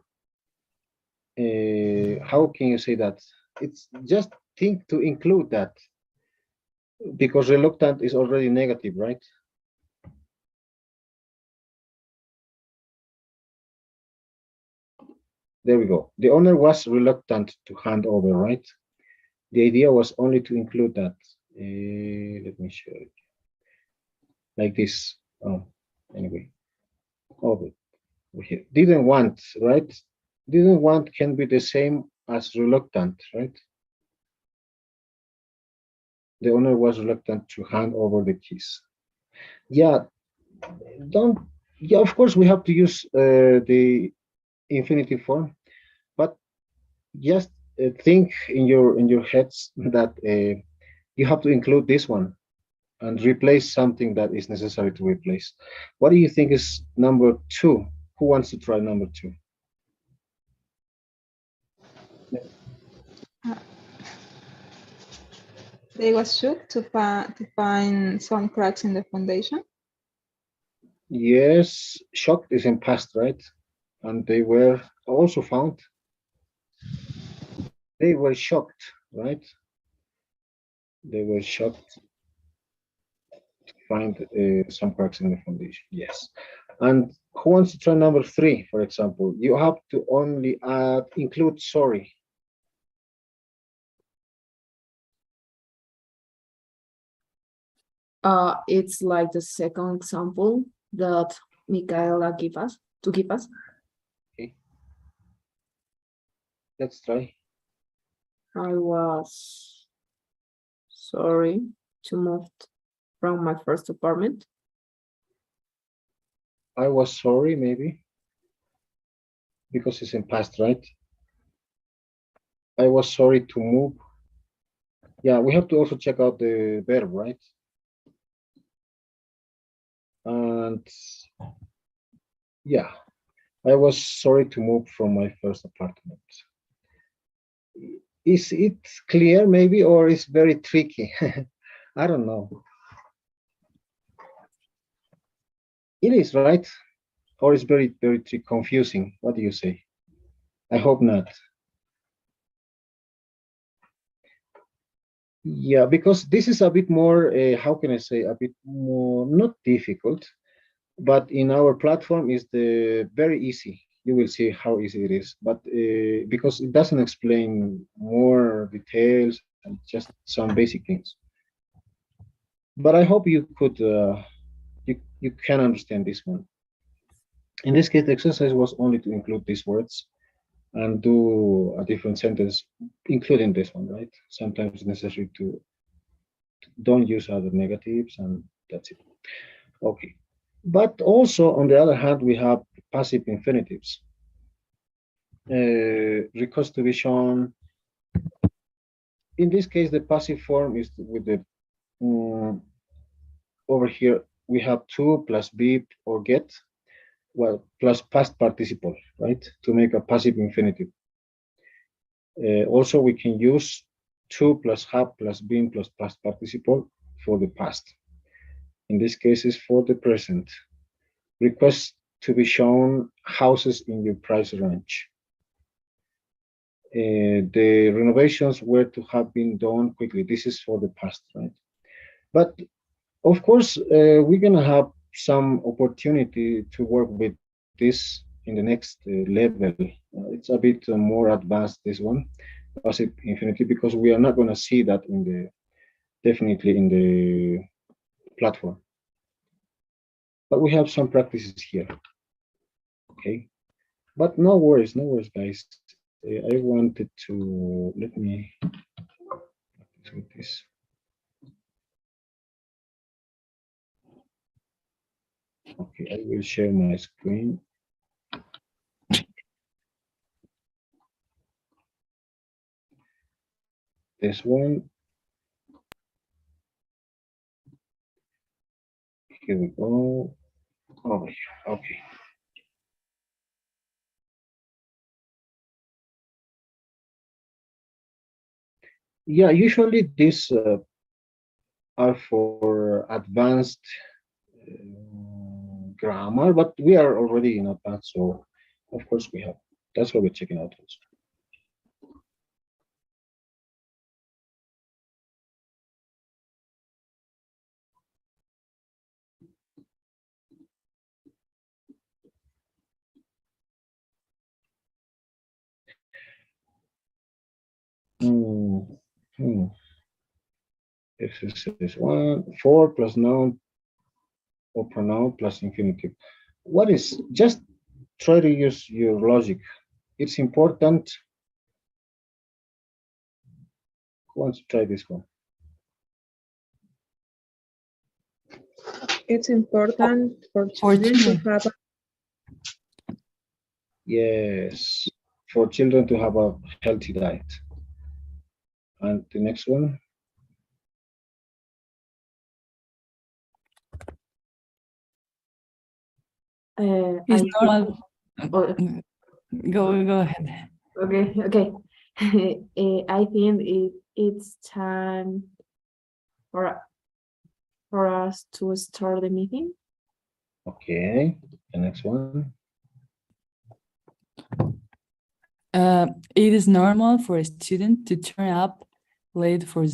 how can you say that? It's just think to include that because reluctant is already negative, right? There we go. The owner was reluctant to hand over, right? The idea was only to include that. Let me show it like this. Oh, anyway. Oh, here. Didn't want, right? Didn't want can be the same as reluctant, right? The owner was reluctant to hand over the keys. Yeah, don't. Yeah, of course we have to use the infinitive form, but just think in your heads that you have to include this one and replace something that is necessary to replace. What do you think is number two? Who wants to try number two? Uh, they was shocked to find some cracks in the foundation. Yes, shocked is in past, right? And they were also found. They were shocked, right? They were shocked to find some cracks in the foundation. Yes. And who wants to try number three, for example? You have to only include sorry. it's like the second example that Michaela give us. Okay, let's try. I was sorry to move from my first apartment. I was sorry, maybe, because it's in past, right? I was sorry to move. Yeah, we have to also check out the verb, right? And yeah, I was sorry to move from my first apartment. Is it clear, maybe, or is very tricky? I don't know. It is, right? Or it's very, very confusing. What do you say? I hope not. Yeah, because this is a bit more, how can I say, a bit more, not difficult, but in our platform is the very easy. You will see how easy it is, but because it doesn't explain more details and just some basic things. But I hope you could, you can understand this one. In this case, the exercise was only to include these words and do a different sentence, including this one, right? Sometimes it's necessary to don't use other negatives, and that's it. Okay. But also, on the other hand, we have passive infinitives. Request to be shown. In this case, the passive form is with the over here we have to plus be or get, well, plus past participle, right, to make a passive infinitive. Also, we can use to plus have plus been plus past participle for the past. In this case, is for the present. Request to be shown houses in your price range. The renovations were to have been done quickly. This is for the past, right? But of course, we're gonna have some opportunity to work with this in the next level. It's a bit more advanced, this one, passive infinity, because we are not gonna see that in the definitely in the platform. But we have some practices here. Okay, but no worries, guys. I wanted to let me do this. Okay, I will share my screen. This one. Here we go. Over here. Okay. Yeah, usually these are for advanced grammar, but we are already in advanced, so of course we have. That's what we're checking out also. This is one, 4 plus noun or pronoun plus infinitive. What is, just try to use your logic. It's important. Who wants to try this one? It's important for children to have Yes, for children to have a healthy diet. And the next one? It's I normal. oh, Go ahead. okay. I think it's time for for us to start the meeting. Okay, the next one. It is normal for a student to turn up late for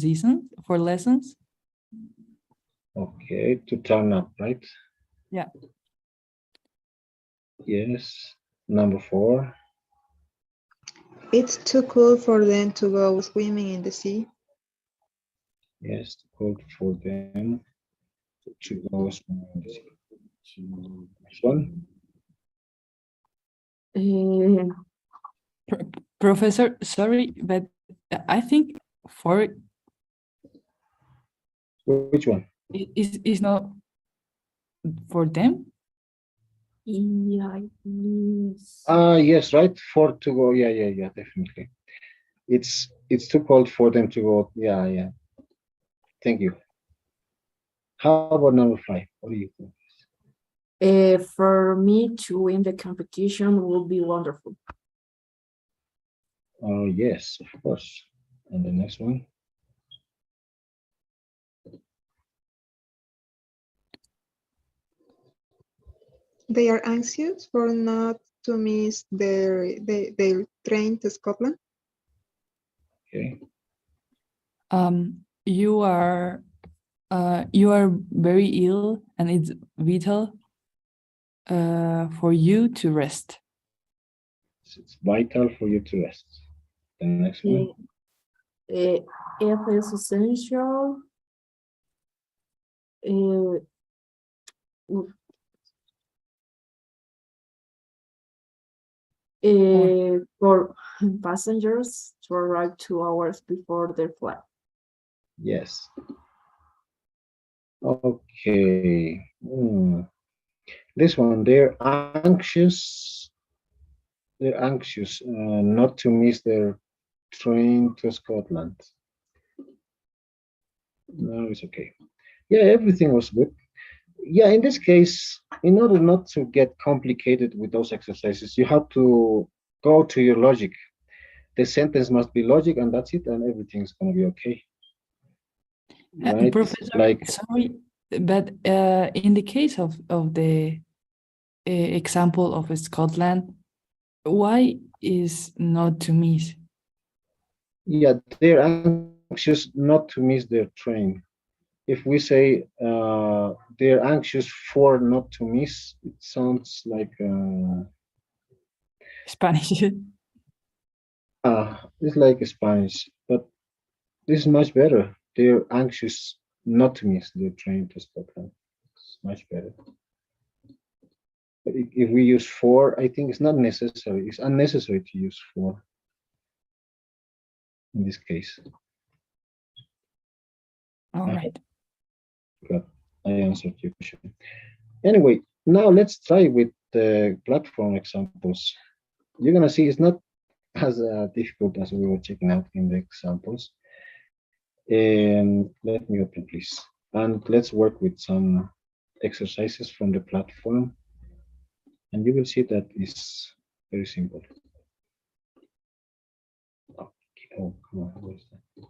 lessons. Okay, to turn up, right? Yeah. Yes. Number 4. it's too cool for them to go swimming in the sea. Yes, called for them to go swimming. Next one. Professor, sorry, but I think for Which one? is not for them. Yeah, yes. Yes, right. For to go. Yeah, definitely. It's too cold for them to go. Yeah. Thank you. How about number 5? What do you think? For me to win the competition would be wonderful. Oh, yes, of course. And the next one. they are anxious for not to miss their train to Scotland. Okay. You are very ill, and it's vital for you to rest. It's vital for you to rest. The next one. It is essential uh, for passengers to arrive 2 hours before their flight. Yes. Okay. This one, they're anxious not to miss their train to Scotland. No, it's okay. Yeah, everything was good. Yeah, in this case, in order not to get complicated with those exercises, you have to go to your logic. The sentence must be logic, and that's it, and everything's gonna be okay. Right? Professor, Like, sorry, but in the case of the example of Scotland, why is not to miss? yeah, they're anxious not to miss their train. If we say they're anxious for not to miss, it sounds like Spanish. it's like Spanish, but this is much better. They're anxious not to miss their train to Scotland. It's much better. But if we use for, I think it's not necessary. It's unnecessary to use for in this case. All I right. hope I answered your question. Anyway, now let's try with the platform examples. You're gonna see it's not as difficult as we were checking out in the examples. And let me open, please. And let's work with some exercises from the platform. And you will see that it's very simple. Okay. Oh, come on. Where's that?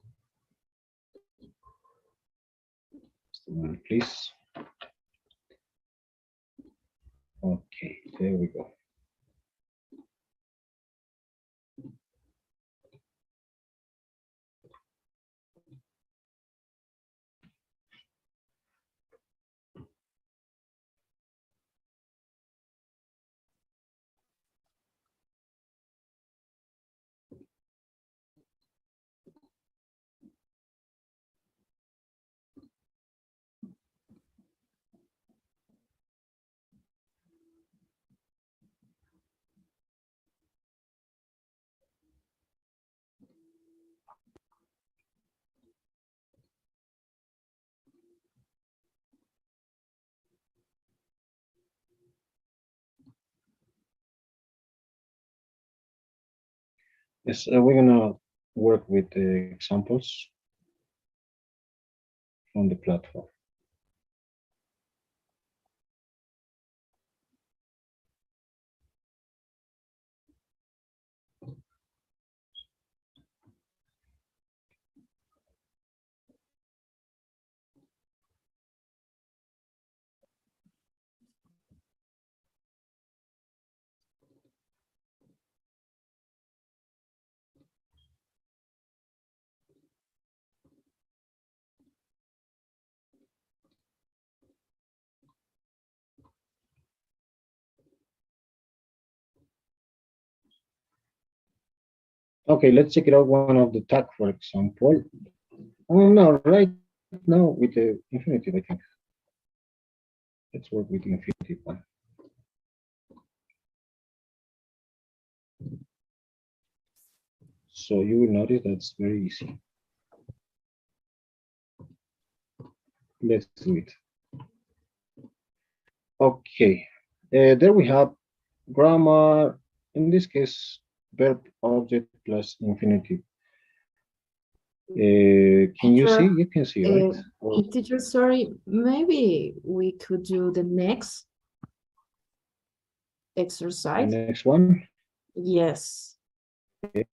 Just a moment, please. Okay, there we go. Yes, we're gonna work with the examples from the platform. Okay, let's check it out. One of the tag, for example. Oh no, right now with the infinitive, I think. Let's work with the infinitive one. So you will notice that's very easy. Let's do it. Okay, there we have grammar. In this case, verb object plus infinitive. Can you see? Teacher, You can see, right? Or teacher, sorry, maybe we could do the next the exercise. next one. Yes, Okay,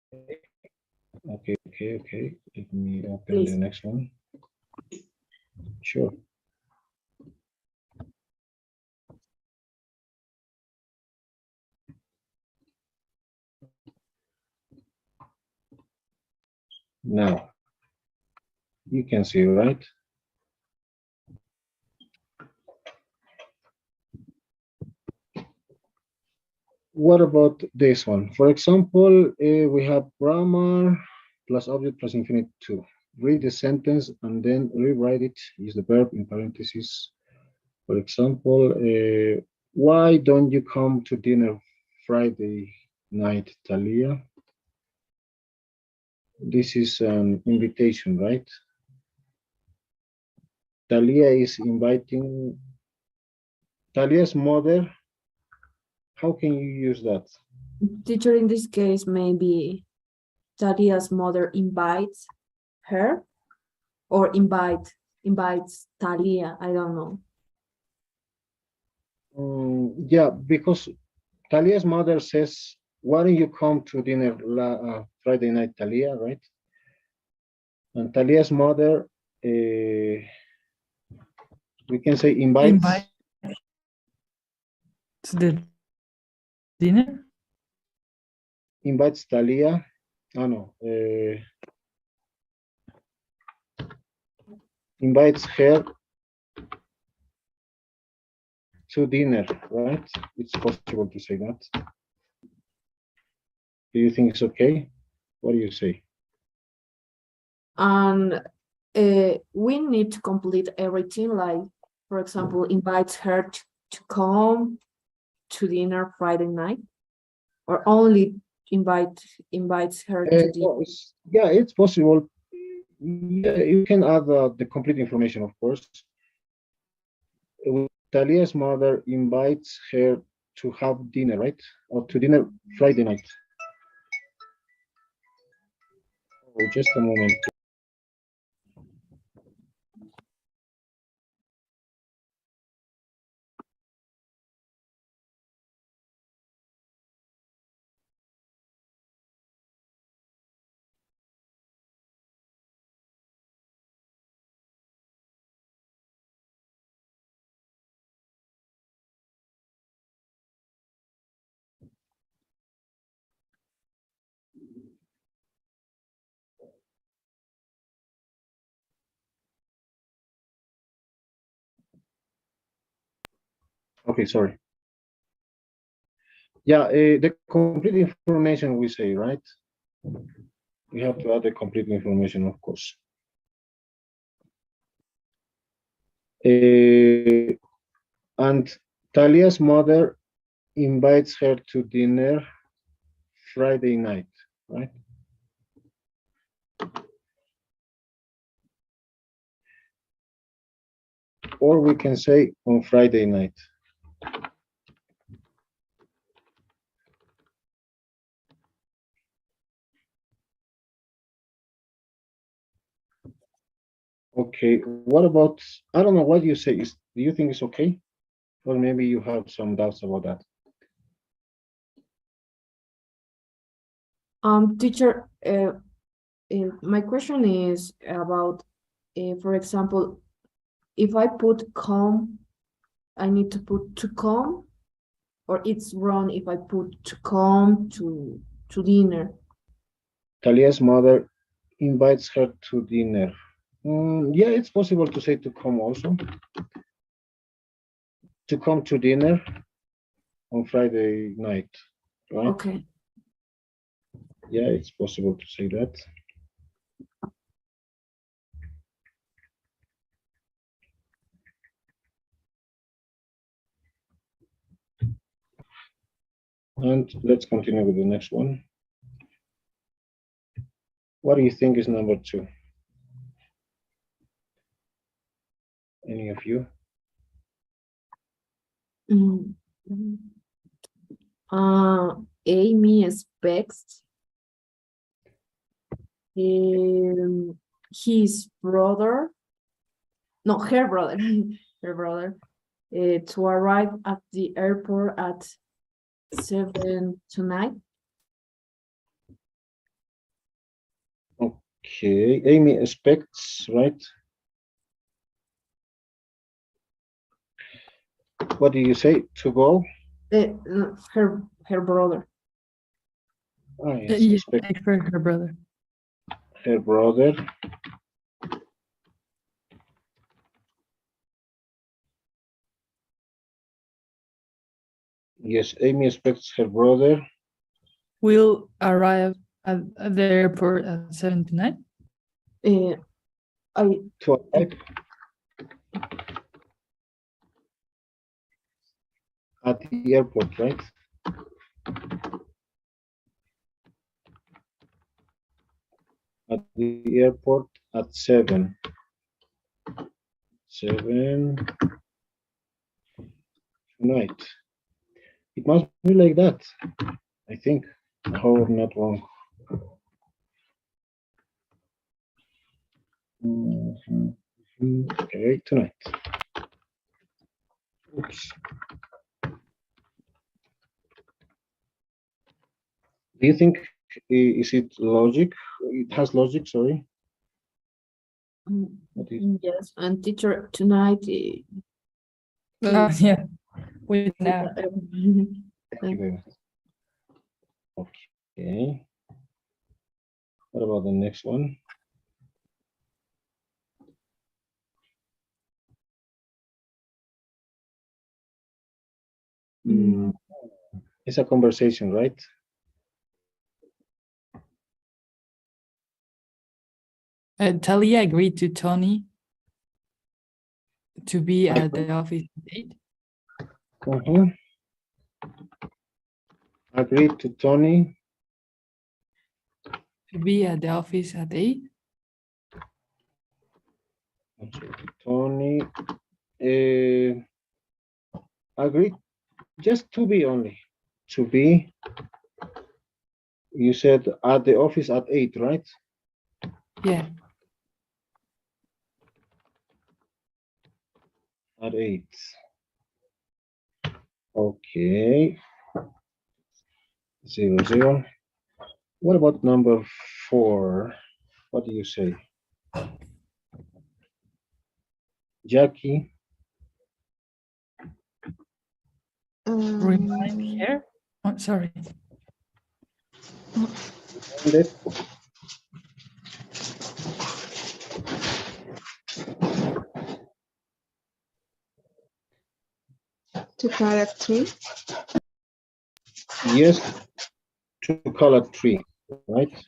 okay. Let me open the please. next one. Sure. Now, you can see, right? What about this one? For example, we have grammar plus object plus infinite 2. Read the sentence and then rewrite it. Use the verb in parentheses. For example, why don't you come to dinner Friday night, Talia? This is an invitation, right? Talia is inviting Talia's mother. How can you use that? Teacher, in this case, maybe Talia's mother invites her or invites Talia. I don't know. Yeah, because Talia's mother says, why don't you come to dinner Friday night, Talia, right? And Talia's mother, we can say invites. Invite to the dinner. Invites Talia. Oh no. Invites her to dinner, right? It's possible to say that. Do you think it's okay? What do you say? And we need to complete everything, like, for example, invites her to come to dinner Friday night, or only invites her to dinner. Well, yeah, it's possible. Yeah, you can add the complete information, of course. Talia's mother invites her to have dinner, right? Or to dinner Friday night. Oh, just a moment. Okay, sorry. Yeah, the complete information we say, right? We have to add the complete information, of course. And Talia's mother invites her to dinner Friday night, right? Or we can say on Friday night. Okay, what about, I don't know, what you say is, do you think it's okay? Or maybe you have some doubts about that? Teacher, my question is about, for example, if I put come, I need to put to come, or it's wrong if I put to come to dinner. Talia's mother invites her to dinner. Yeah, it's possible to say to come also. To come to dinner on Friday night, right? Okay. Yeah, it's possible to say that. And let's continue with the next one. What do you think is number 2? Any of you? Amy expects his brother, no, her brother, her brother, to arrive at the airport at 7 tonight. Okay, Amy expects, right? What do you say? To go? Her brother. Ah, yes, Yeah, expect. expect her brother. her brother yes, Amy expects her brother will arrive at the airport at 7 tonight. I to arrive at the airport, right? At the airport at 7. 7 tonight. It must be like that, I think. I hope I'm not wrong. Okay, tonight. Oops. Do you think is it logic? It has logic, sorry. What is yes, and teacher tonight. Yeah, we now. thank you very much. Okay. What about the next one? It's a conversation, right? Talia agreed to Tony to be at the office at 8. Agreed to Tony. To be at the office at 8. Tony agreed just to be only. To be. You said at the office at 8, right? Yeah. At 8. Okay. 0, 0. What about number 4? What do you say? Jackie. Remind her. Oh, sorry. To call at 3. Yes, to call at 3, right?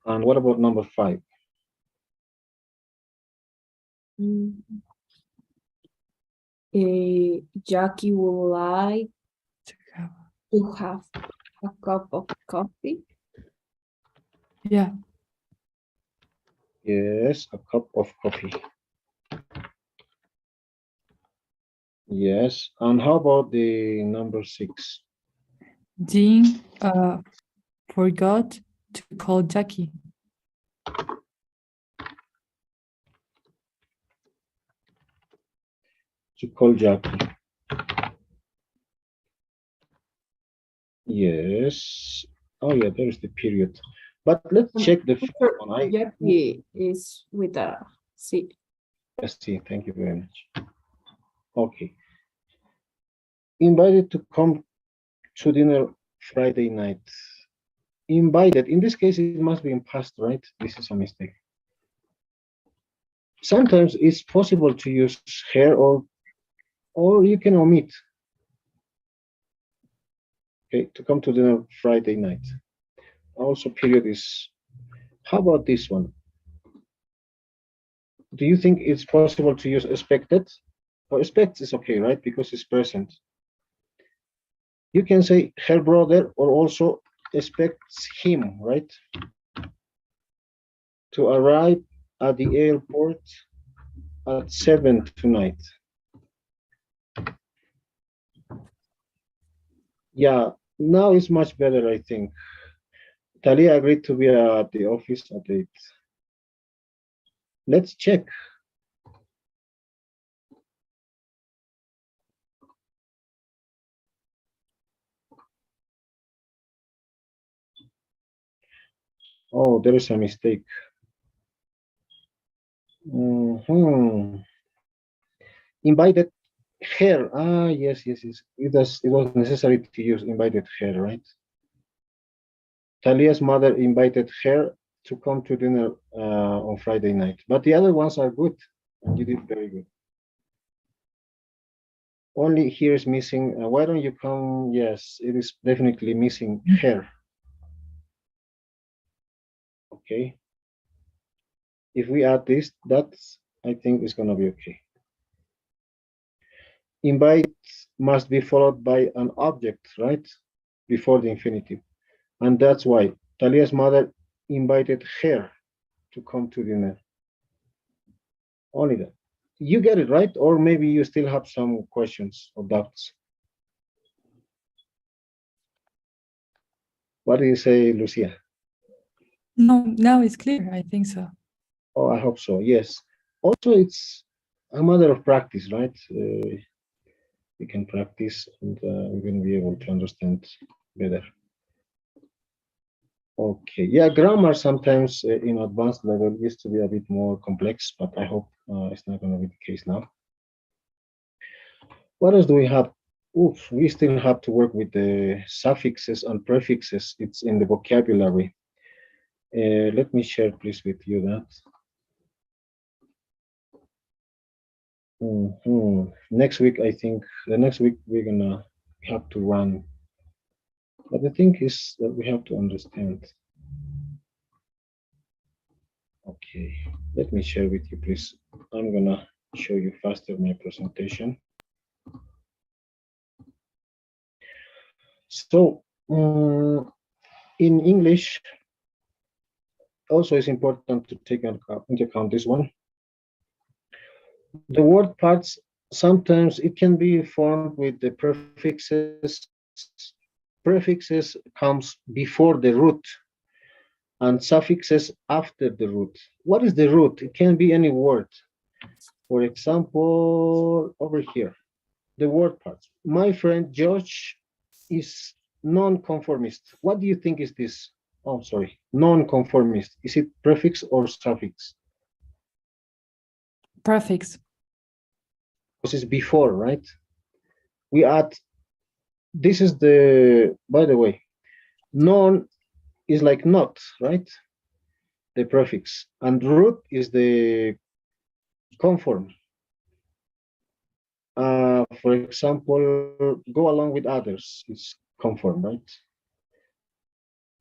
And what about number 5? Jackie would like to have a cup of coffee. Yeah. Yes, a cup of coffee. Yes, and how about the number 6? Dean forgot to call Jackie. To call Jackie. Yes. Oh yeah, there is the period. But let's check the first one. Jackie is with a C. Let's see. Thank you very much. Okay. Invited to come to dinner Friday night. Invited. In this case, it must be in past, right? This is a mistake. Sometimes it's possible to use her or you can omit. Okay, to come to dinner Friday night. Also, period is. How about this one? Do you think it's possible to use expected? Or expects is okay, right? Because it's present. You can say her brother or also expects him, right? To arrive at the airport at 7 tonight. Yeah, now it's much better, I think. Talia agreed to be at the office at 8. Let's check. Oh, there is a mistake. Mhm. Invited her. Ah, yes, yes, yes. It was necessary to use invited her, right? Talia's mother invited her to come to dinner on Friday night. But the other ones are good, and you did very good. Only here is missing. Why don't you come? Yes, it is definitely missing her. Okay. If we add this, that's I think is gonna be okay. Invite must be followed by an object, right? Before the infinitive. And that's why Talia's mother invited her to come to dinner. Only that. You get it right, or maybe you still have some questions or doubts. What do you say, Lucia? No, now it's clear. I think so. Oh, I hope so. Yes. Also, it's a matter of practice, right? We can practice and we're going to be able to understand better. Okay. Yeah, grammar sometimes in advanced level used to be a bit more complex, but I hope it's not going to be the case now. What else do we have? Oof, we still have to work with the suffixes and prefixes. It's in the vocabulary. Let me share, please, with you that. Next week, I think the next week we're gonna have to run. But the thing is that we have to understand. Okay, let me share with you, please. I'm gonna show you faster my presentation. So, in English, also it's important to take into account this one. The word parts, sometimes it can be formed with the prefixes. Prefixes comes before the root and suffixes after the root. What is the root? It can be any word. For example, over here, the word parts. My friend George is non-conformist. What do you think is this? Oh, sorry, non-conformist. Is it prefix or suffix? Prefix. This is before, right? We add, this is the, by the way, non is like not, right? The prefix. And root is the conform. For example, go along with others. It's conform, right?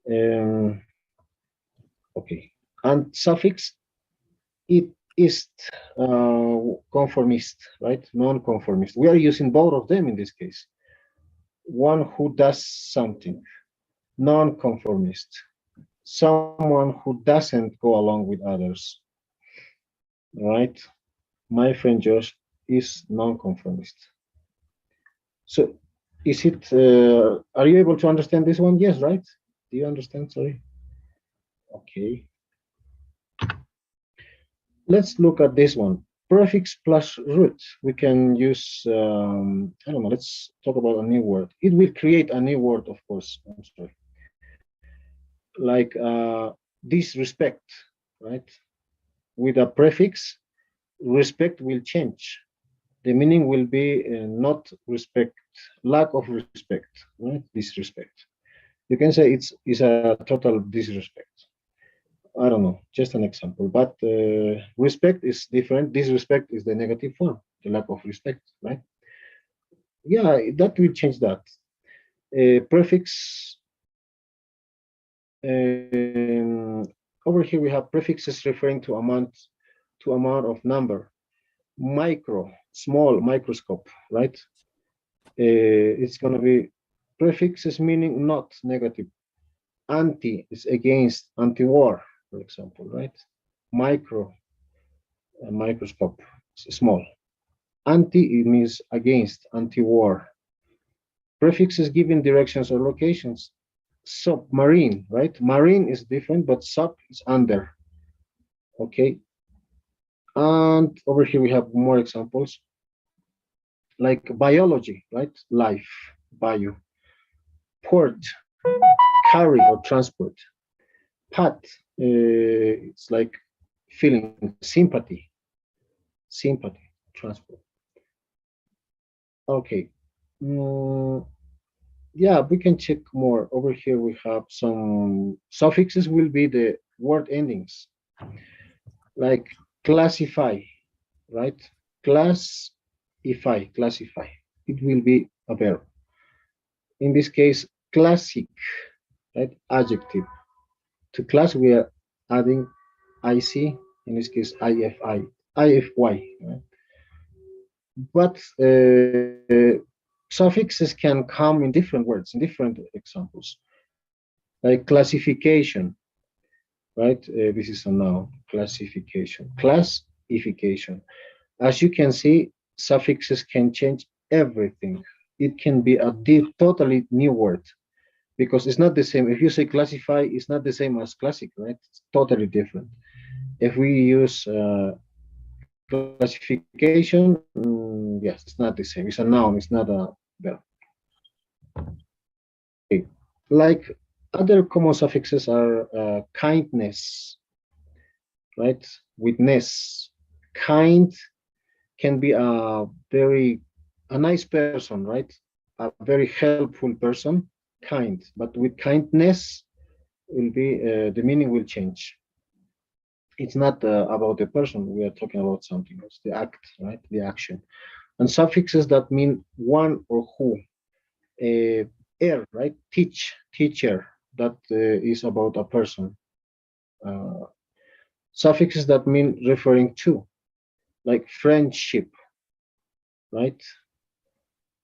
Um, okay. And suffix, it is conformist, right? Non-conformist. We are using both of them in this case. One who does something, non-conformist. Someone who doesn't go along with others, right? My friend Josh is non-conformist. So is it, are you able to understand this one? Yes, right? Do you understand? Sorry. Okay. Let's look at this one. Prefix plus root. We can use, I don't know, let's talk about a new word. It will create a new word, of course. I'm sorry. Like disrespect, right? With a prefix, respect will change. The meaning will be not respect, lack of respect, right? Disrespect. You can say it's a total disrespect. I don't know, just an example. But respect is different. Disrespect is the negative form, the lack of respect, right? Yeah, that will change that. Prefix. Over here we have prefixes referring to amount of number. Micro, small, microscope, right? It's going to be prefixes meaning not negative. Anti is against, anti-war, for example, right? Micro, microscope, small. Anti, it means against, anti-war. Prefixes giving directions or locations. Submarine, right? Marine is different, but sub is under. Okay. And over here we have more examples, like biology, right? Life, bio. Port, carry or transport. Pat, it's like feeling sympathy, sympathy, transport. Okay. Yeah, we can check more. Over here we have some suffixes will be the word endings, like classify, right? Classify. It will be a verb. In this case, classic, right? Adjective. To class, we are adding IC, in this case, IFY, right? But suffixes can come in different words, in different examples, like classification, right? This is a noun, classification, classification. As you can see, suffixes can change everything. It can be a totally new word because it's not the same. If you say classify, it's not the same as classic, right? It's totally different. If we use classification, yes, it's not the same. It's a noun, it's not a verb. Okay. Like other common suffixes are kindness, right? Witness. Kind can be a nice person, right? A very helpful person, kind. But with kindness will be the meaning will change. It's not about the person. We are talking about something else. The act, right? The action. And suffixes that mean one or who. Right? Teacher. That is about a person. Uh, Suffixes that mean referring to, like friendship, right?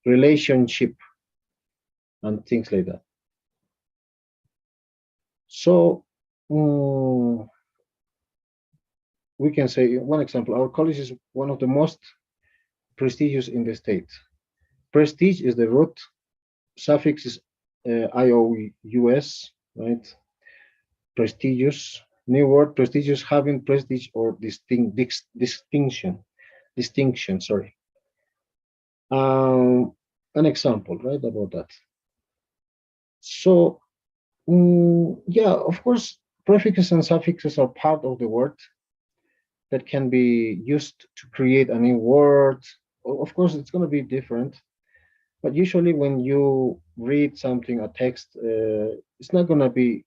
Relationship, and things like that. So we can say one example. Our college is one of the most prestigious in the state. Prestige is the root. Suffix is ious, right? Prestigious. New word, prestigious, having prestige or distinction. Distinction, sorry. An example, right, about that. So, yeah, of course, prefixes and suffixes are part of the word that can be used to create a new word. Of course, it's going to be different, but usually when you read something, a text, it's not going to be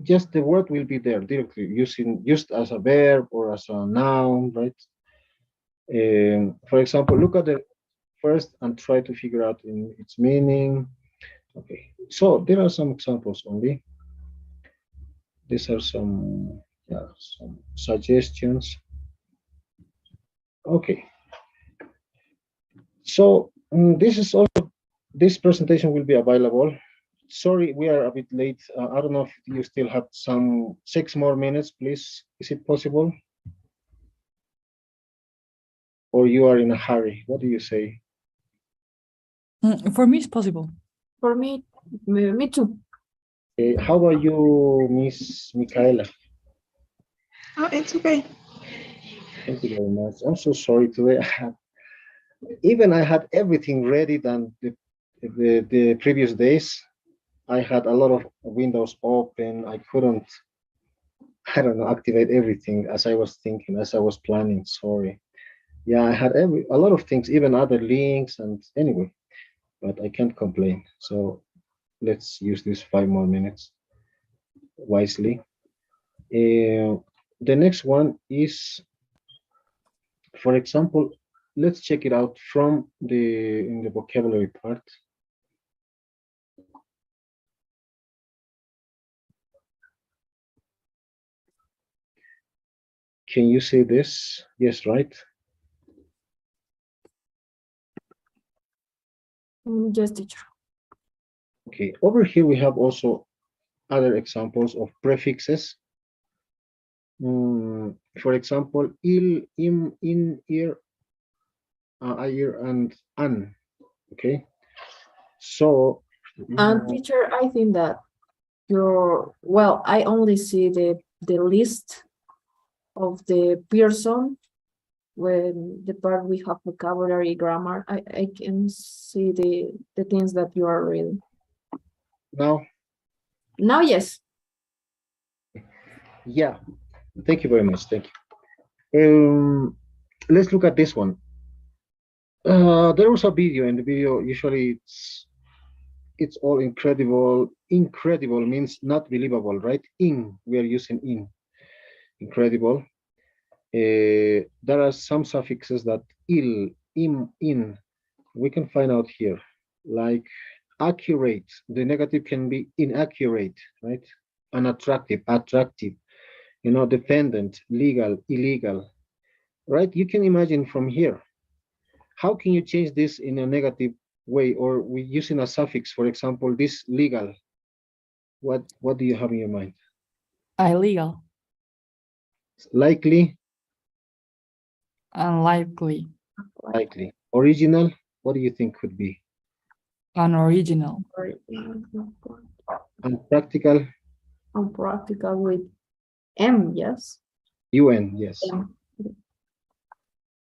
just the word will be there directly used as a verb or as a noun, right? For example, look at the first and try to figure out in its meaning. Okay, so there are some examples only. These are some, yeah, some suggestions. Okay, so this is also this presentation will be available. Sorry, we are a bit late. I don't know if you still have some 6 more minutes, please. Is it possible? Or you are in a hurry? What do you say? For me, it's possible. For me too. How about you, Miss Michaela? Oh, it's okay. Thank you very much. I'm so sorry today. I had everything ready than the previous days. I had a lot of windows open. I couldn't, I don't know, activate everything as I was thinking, as I was planning. Sorry. Yeah, I had a lot of things, even other links, and anyway, but I can't complain. So let's use these 5 more minutes wisely. The next one is, for example, let's check it out from the in the vocabulary part. Can you say this? Yes, right? Yes, teacher. Okay, over here we have also other examples of prefixes. For example, il, im, in, ir, ayer, and an. Okay, so And teacher, I think that I only see the list of the person when the part we have vocabulary, grammar. I can see the things that you are reading. now, Now, yes. yeah, thank you very much. Thank you. let's look at this one. There was a video, and the video usually it's all incredible. Incredible means not believable, right? We are using incredible. There are some suffixes that in we can find out here, like accurate. The negative can be inaccurate, right? Unattractive, attractive. Dependent, legal, illegal, right? You can imagine from here. How can you change this in a negative way, or we using a suffix, for example, this legal? What do you have in your mind? Illegal. Likely, Unlikely. likely. Original, what do you think could be? Unoriginal. Unpractical, Unpractical with M, yes. yes. M.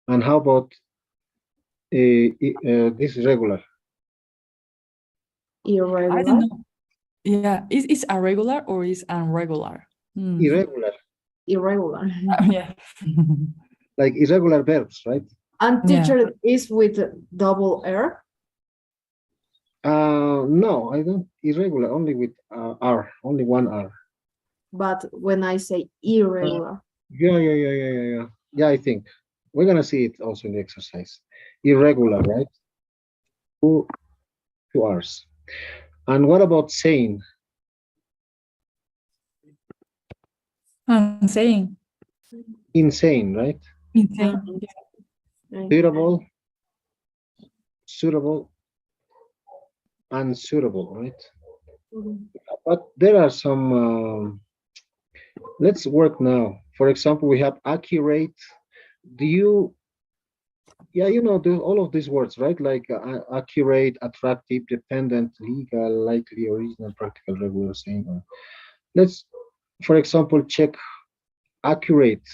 And how about this regular? I don't Irregular. know. Yeah, is irregular or is unregular? Irregular, Irregular. Yeah. like irregular verbs, right? And Yeah. teacher is with double R, No, I don't. Irregular, only with R, only one R. but when I say irregular, Yeah. Yeah, I think we're gonna see it also in the exercise. Irregular, right? Two R's. And what about sane? I'm saying Insane, right? insane. Suitable, unsuitable, right? But there are some. Let's work now. For example, we have accurate. Do you? Yeah, all of these words, right? Like accurate, attractive, dependent, legal, likely, original, practical, regular, sane. Let's, for example, check accurate.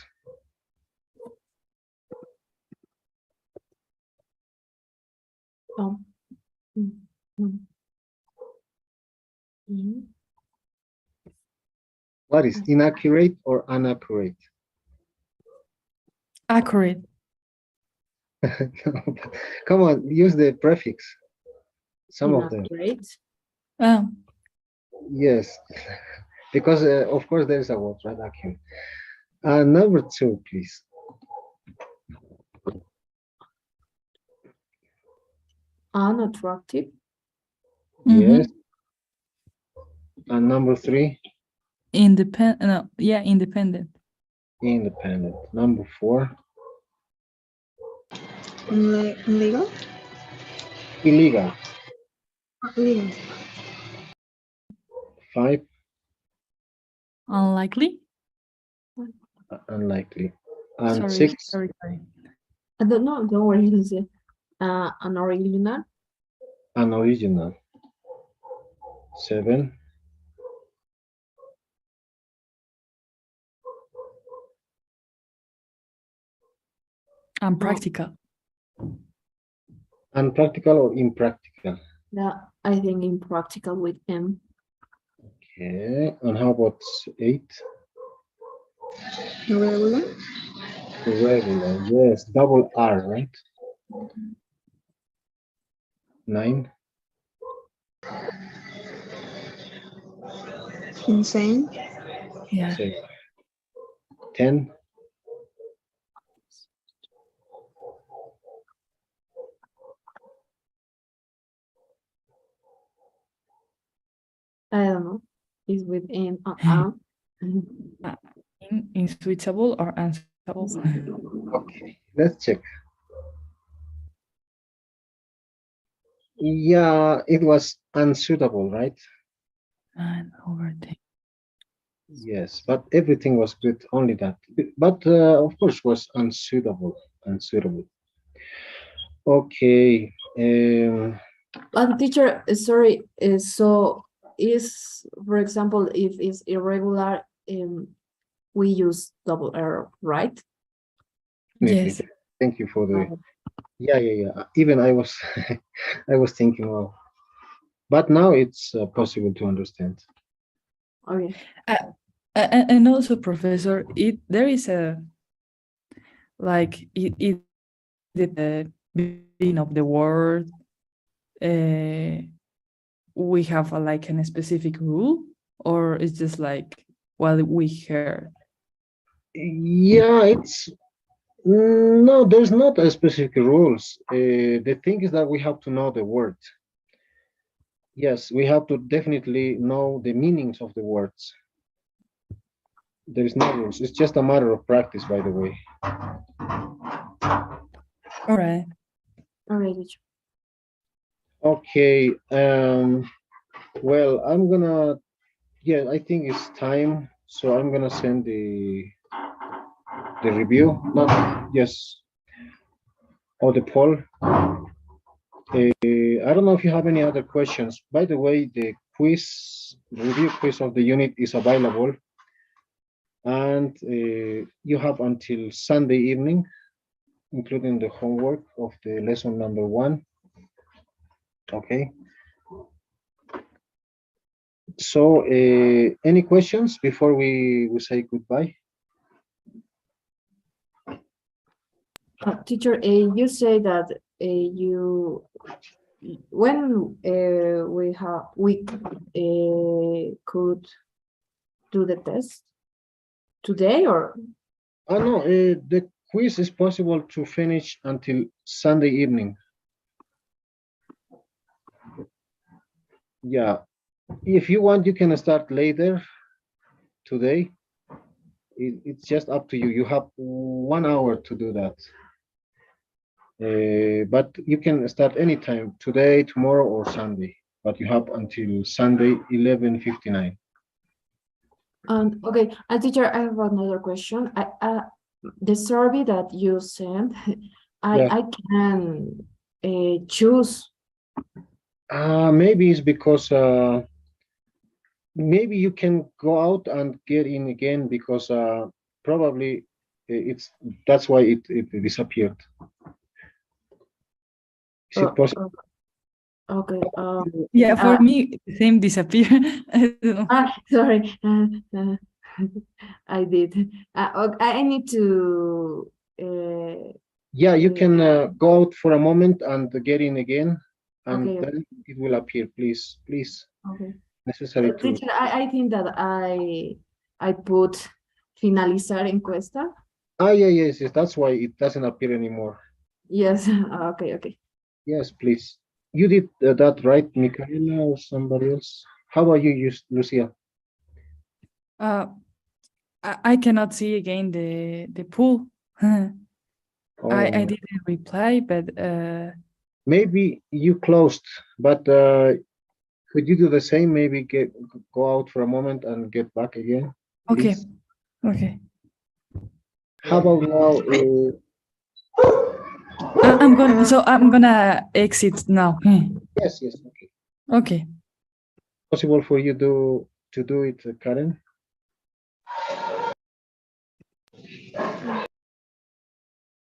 What is inaccurate or inaccurate? Accurate. Come on, use the prefix. Some of them. inaccurate. Yes, because of course there is a word, right? Accurate. Number 2, please. Unattractive. Yes. And number 3. Independent. No, yeah, independent. Independent. Number 4. Legal? Illegal. Legal. 5. Unlikely. Unlikely. And Sorry, 6. sorry. I don't know, don't worry, Lucia. Unoriginal. Unoriginal. 7. Unpractical. Unpractical or impractical? Yeah, I think impractical with M. Okay. And how about 8? Irregular? Irregular. Yes. Double R, right? 9. Insane? Yeah. 10. I don't know. It's with M. Inswitchable or unsuitable? Okay. Let's check. Yeah, it was unsuitable, right? And overtake. Yes, but everything was good, only that. But of course, was unsuitable. Okay. And teacher, sorry, so is, for example, if it's irregular, we use double R, right? Yes. Thank you for the. Yeah. Even I was, I was thinking, well, but now it's possible to understand. Okay. And also, Professor, there is Like it the beginning of the word, we have like a specific rule, or it's just like what we heard? Yeah, it's no, there's not a specific rules. The thing is that we have to know the word. Yes, we have to definitely know the meanings of the words. There is no rules. It's just a matter of practice, by the way. All right. All right, teacher. Okay. Well, I'm gonna. Yeah, I think it's time. So I'm gonna send the review. Not yes, or the poll. I don't know if you have any other questions. By the way, the review quiz of the unit is available, and you have until Sunday evening, including the homework of the lesson number 1. Okay. So, any questions before we say goodbye? Teacher, you say that you when we could do the test today or No, the quiz is possible to finish until Sunday evening. Yeah, if you want, you can start later today. It's just up to you. You have 1 hour to do that. But you can start anytime, today, tomorrow, or Sunday. But you have until Sunday 11:59. and okay, and teacher, I have another question. The survey that you sent, Yeah. I can choose. Maybe it's because maybe you can go out and get in again because probably it's that's why it disappeared. Is it possible? Okay. Yeah, for Uh, me, the same disappear. I don't know. Sorry. I did. I need to. Yeah, you can go out for a moment and get in again, and Okay. then it will appear. Please, Okay. necessary to. Teacher, I think that I put finalizar encuesta. Yes. That's why it doesn't appear anymore. Yes. Okay. Yes, please. You did that right, Michaela, or somebody else? How about you, Lucia? Uh, I cannot see again the pool. I Oh, didn't reply, but maybe you closed, but could you do the same? Maybe go out for a moment and get back again, okay, please. okay. How about now? I'm gonna exit now. Yes, okay. Okay. Possible for you to do it, Karen?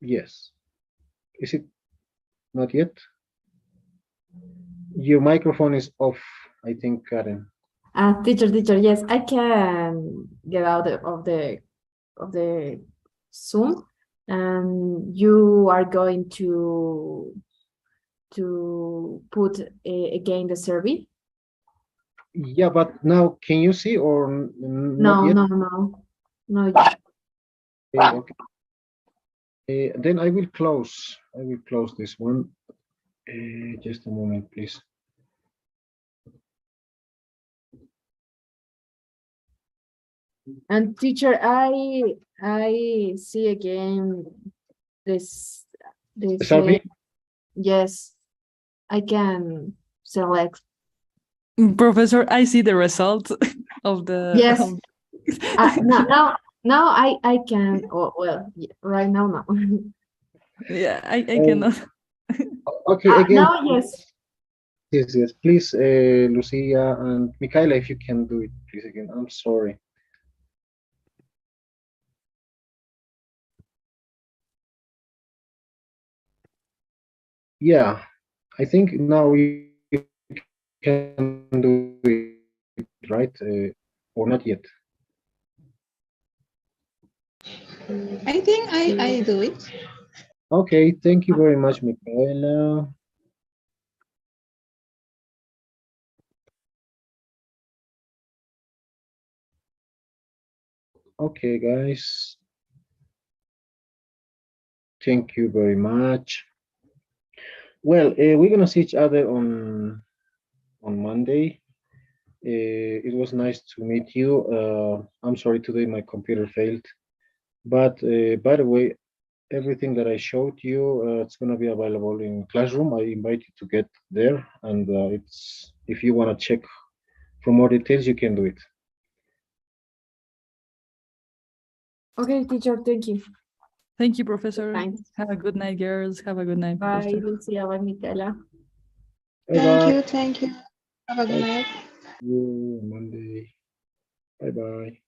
Yes. Is it not yet? Your microphone is off, I think, Karen. Teacher, yes, I can get out of the Zoom, and you are going to put again the survey. Yeah, but now can you see or not yet? No yet. Okay. Then I will close. I will close this one. Just a moment, please. And teacher, I see again this Survey? yes, I can select. Professor, I see the result of the. Yes. Now I can. Oh, well, right now no. Yeah, I cannot. Okay, again. Now yes. Yes. Please, Lucia and Michaela, if you can do it, please again. I'm sorry. Yeah, I think now you can do it, right? Or not yet. I think I do it. Okay, thank you very much, Michaela. Okay, guys. Thank you very much. Well, we're gonna see each other on Monday. It was nice to meet you. I'm sorry today my computer failed, but by the way, everything that I showed you, it's gonna be available in Classroom. I invite you to get there, and it's if you wanna check for more details, you can do it. Okay, teacher, thank you. Thank you, Professor. Thanks. Have a good night, girls. Have a good night, Bye, Professor. Lucia. Bye, Michaela. Bye bye. Thank you. Have a good Bye. night. See you Monday. Bye bye.